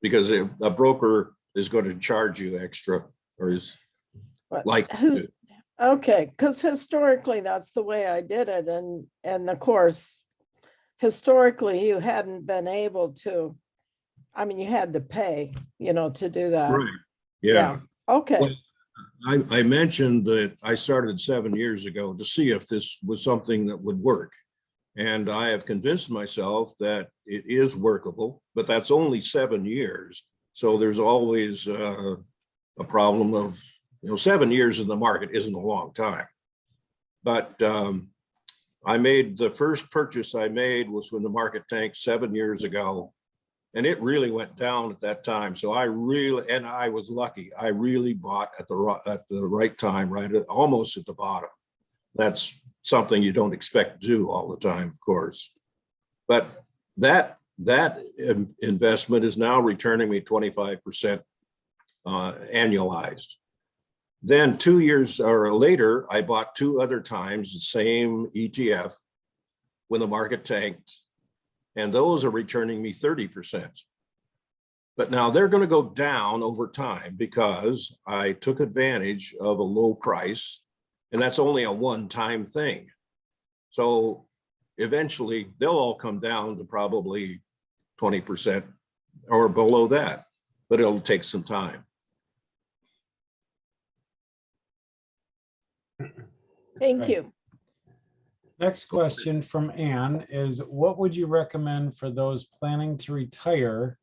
because a broker is going to charge you extra, or is like. Okay, because historically that's the way I did it, and of course, historically you hadn't been able to. I mean, you had to pay, to do that. Right. Yeah. Okay. Well, I mentioned that I started 7 years ago to see if this was something that would work. And I have convinced myself that it is workable, but that's only 7 years. So there's always a problem of, 7 years in the market isn't a long time. But I made the first purchase I made was when the market tanked 7 years ago. And it really went down at that time. So I was lucky. I really bought at the right time, almost at the bottom. That's something you don't expect to do all the time, of course. But that investment is now returning me 25% annualized. Then 2 years or later, I bought 2 other times the same ETF when the market tanked. And those are returning me 30%. But now they're going to go down over time because I took advantage of a low price, and that's only a one-time thing. So eventually they'll all come down to probably 20% or below that, but it'll take some time. Thank Right. you. Next question from Anne is, what would you recommend for those planning to retire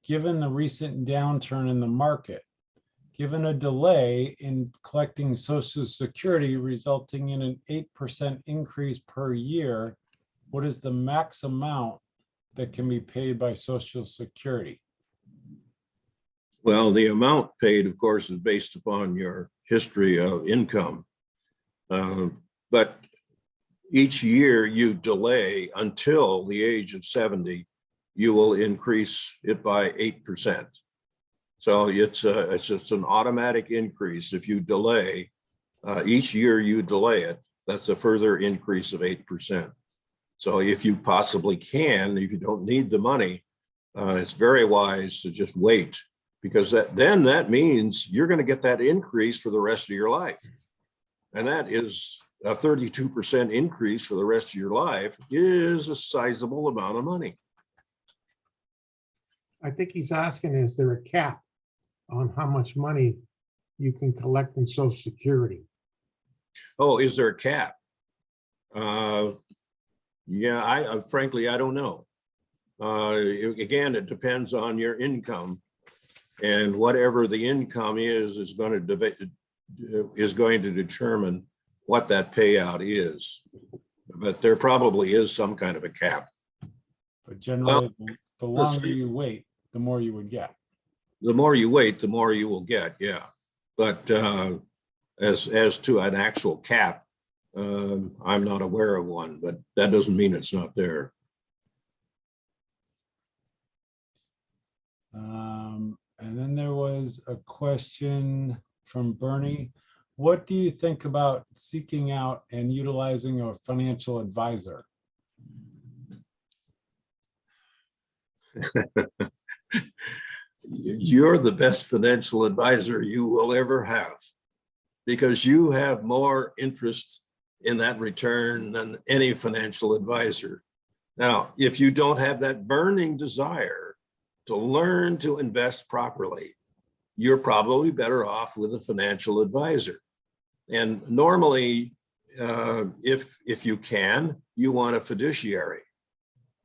given the recent downturn in the market? Given a delay in collecting Social Security resulting in an 8% increase per year, what is the max amount that can be paid by Social Security? Well, the amount paid, of course, is based upon your history of income. But each year you delay until the age of 70, you will increase it by 8%. So it's just an automatic increase. If you delay, each year you delay it, that's a further increase of 8%. So if you possibly can, if you don't need the money, it's very wise to just wait, because then that means you're going to get that increase for the rest of your life. And that is a 32% increase for the rest of your life is a sizable amount of money. I think he's asking, is there a cap on how much money you can collect in Social Security? Oh, is there a cap? Yeah, frankly, I don't know. Again, it depends on your income, and whatever the income is going to determine what that payout is. But there probably is some kind of a cap. But generally, the let's longer see. you wait, the more you would get. The more you wait, the more you will get. Yeah, but as to an actual cap, I'm not aware of one, but that doesn't mean it's not there. And then there was a question from Bernie. What do you think about seeking out and utilizing a financial advisor? You're the best financial advisor you will ever have, because you have more interest in that return than any financial advisor. Now, if you don't have that burning desire to learn to invest properly, you're probably better off with a financial advisor. And normally, if you can, you want a fiduciary.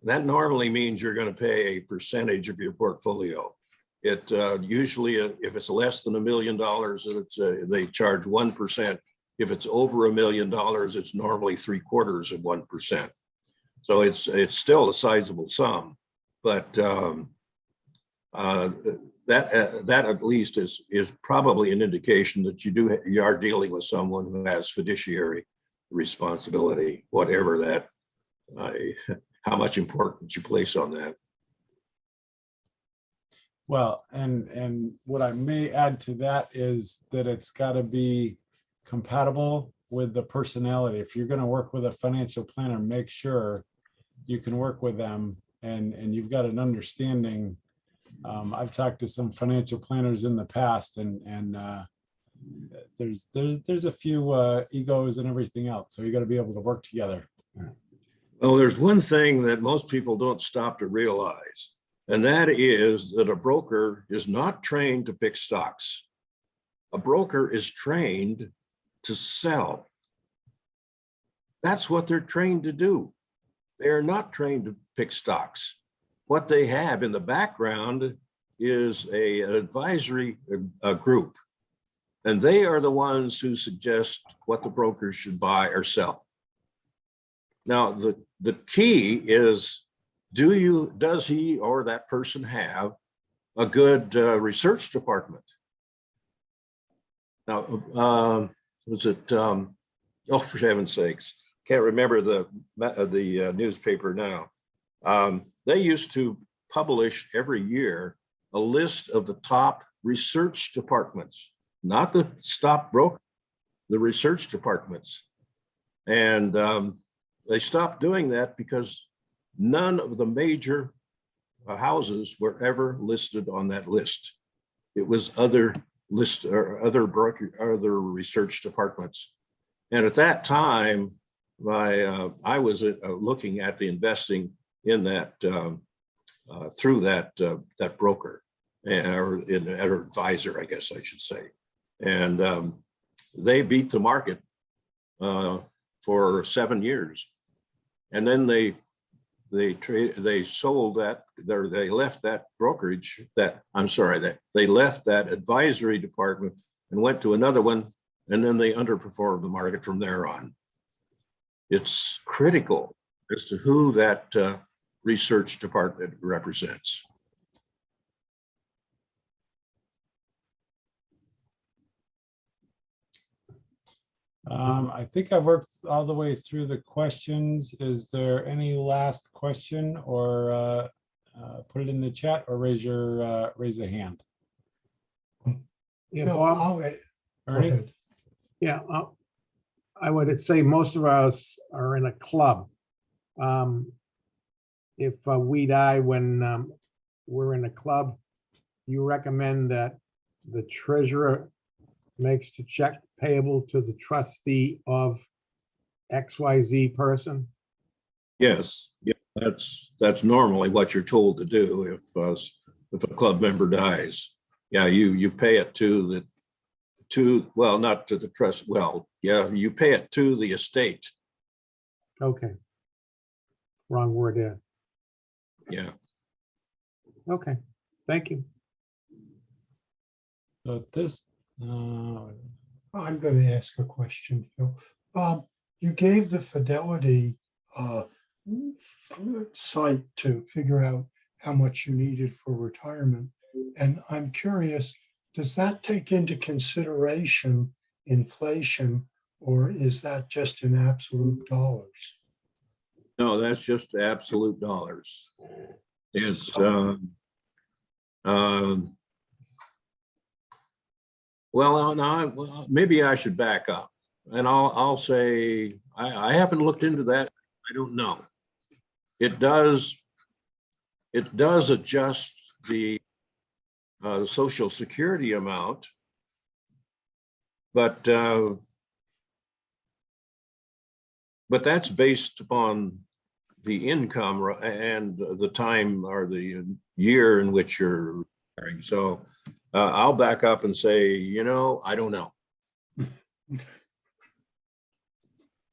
That normally means you're going to pay a percentage of your portfolio. It usually, if it's less than $1 million, they charge 1%. If it's over $1 million, it's normally 0.75%. So it's still a sizable sum, but that at least is probably an indication that you are dealing with someone who has fiduciary responsibility, whatever that, how much importance you place on that. Well, and what I may add to that is that it's got to be compatible with the personality. If you're going to work with a financial planner, make sure you can work with them and you've got an understanding. I've talked to some financial planners in the past, and there's a few egos and everything else. So you got to be able to work together. Well, there's one thing that most people don't stop to realize, and that is that a broker is not trained to pick stocks. A broker is trained to sell. That's what they're trained to do. They are not trained to pick stocks. What they have in the background is an advisory group, and they are the ones who suggest what the brokers should buy or sell. Now, the key is, does he or that person have a good research department? Now, oh, for heaven's sakes, can't remember the newspaper now. They used to publish every year a list of the top research departments, not the stockbroker, the research departments. And they stopped doing that because none of the major houses were ever listed on that list. It was other lists or other research departments. And at that time, I was looking at the investing in that through that broker or an advisor, I guess I should say. And they beat the market for 7 years. And then they sold that, they left that brokerage, that they left that advisory department and went to another one, and then they underperformed the market from there on. It's critical as to who that research department represents. I think I've worked all the way through the questions. Is there any last question, or put it in the chat, or raise a hand? Yeah, No, Bob, go Ernie? ahead. yeah, I would say most of us are in a club. If we die when we're in a club, you recommend that the treasurer makes the check payable to the trustee of XYZ person? Yes, yeah, that's normally what you're told to do if a club member dies. Yeah, you pay it well, not to the trust. Well, yeah, you pay it to the estate. Okay. Wrong word there. Yeah. Okay, thank you. So this, I'm going to ask a question, Phil. You gave the Fidelity site to figure out how much you needed for retirement. And I'm curious, does that take into consideration inflation, or is that just in absolute dollars? No, that's just absolute dollars. It's well, now maybe I should back up, and I'll say I haven't looked into that. I don't know. It does adjust the Social Security amount, but that's based upon the income and the time or the year in which you're retiring. So I'll back up and say, I don't know.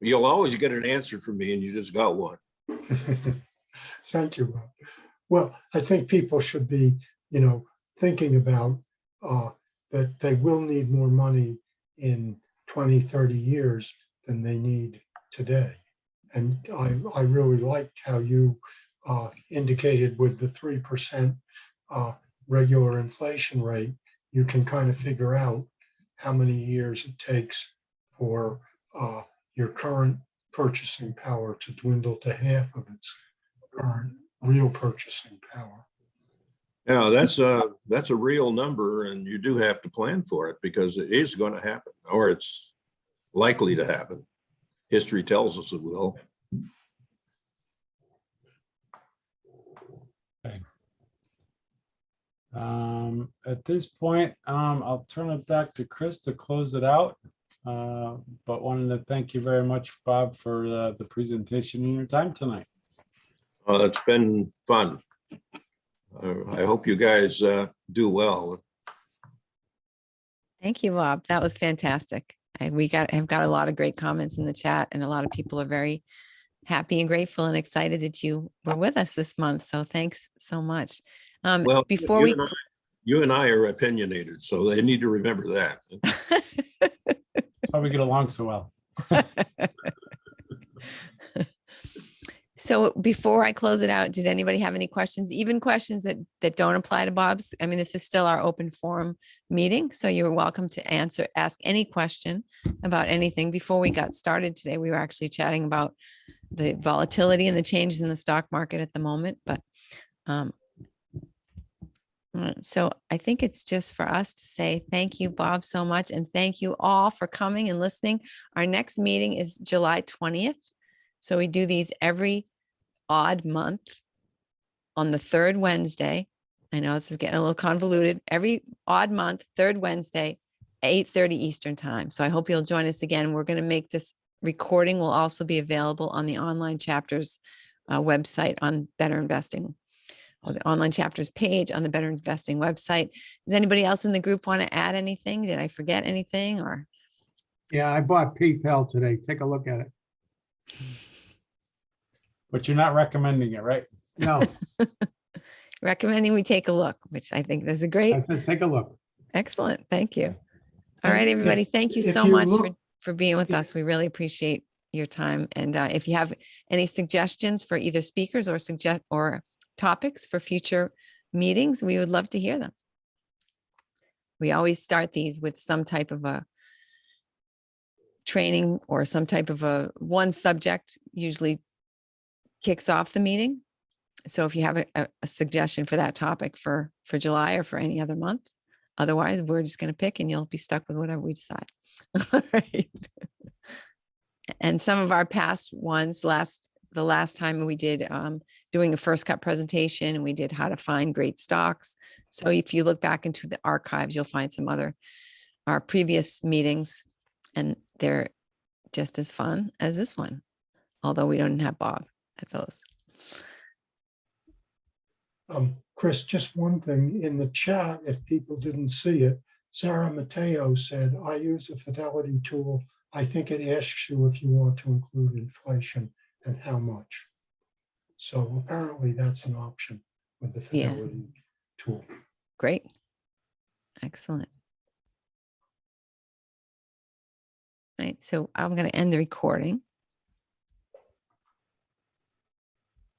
You'll always get an answer from me, and you just got one. Thank you, Rob. Well, I think people should be, thinking about that they will need more money in 20, 30 years than they need today. And I really liked how you indicated with the 3% regular inflation rate, you can kind of figure out how many years it takes for your current purchasing power to dwindle to half of its current real purchasing power. Yeah, that's a real number, and you do have to plan for it because it is going to happen, or it's likely to happen. History tells us it will. okay. At this point, I'll turn it back to Chris to close it out. But wanted to thank you very much, Bob, for the presentation and your time tonight. It's been fun. I hope you guys do well. Thank you, Bob. That was fantastic. Have got a lot of great comments in the chat, and a lot of people are very happy and grateful and excited that you were with us this month. So thanks so much. Well, Before you and I are opinionated, so they need to remember that. That's why we get along so well. So before I close it out, did anybody have any questions, even questions that don't apply to Bob's? I mean, this is still our open forum meeting, so you're welcome to ask any question about anything. Before we got started today, we were actually chatting about the volatility and the changes in the stock market at the moment. But so I think it's just for us to say thank you, Bob, so much. And thank you all for coming and listening. Our next meeting is July 20th. So we do these every odd month on the third Wednesday. I know this is getting a little convoluted. Every odd month, third Wednesday, 8:30 Eastern time. So I hope you'll join us again. We're going to make this recording will also be available on the online chapters website on Better Investing, or the online chapters page on the Better Investing website. Does anybody else in the group want to add anything? Did I forget anything? Or Yeah, I bought PayPal today. Take a look at it. But you're not recommending it, right? No, Recommending we take a look, which I think is a great, I said, take a look. excellent. Thank you. All And right, if- everybody. Thank you if so you much look- for being with us. We really appreciate your time. And if you have any suggestions for either speakers or topics for future meetings, we would love to hear them. We always start these with some type of a training or some type of one subject usually kicks off the meeting. So if you have a suggestion for that topic for July or for any other month, otherwise we're just going to pick and you'll be stuck with whatever we decide. All right. And some of our past ones, the last time we did doing a first cut presentation, and we did how to find great stocks. So if you look back into the archives, you'll find some our previous meetings, and they're just as fun as this one, although we don't have Bob at those. Chris, just one thing in the chat, if people didn't see it, Sarah Mateo said, I use a Fidelity tool. I think it asks you if you want to include inflation and how much. So apparently that's an option with the Yeah. Fidelity tool. Great. Excellent. Right. So I'm going to end the recording.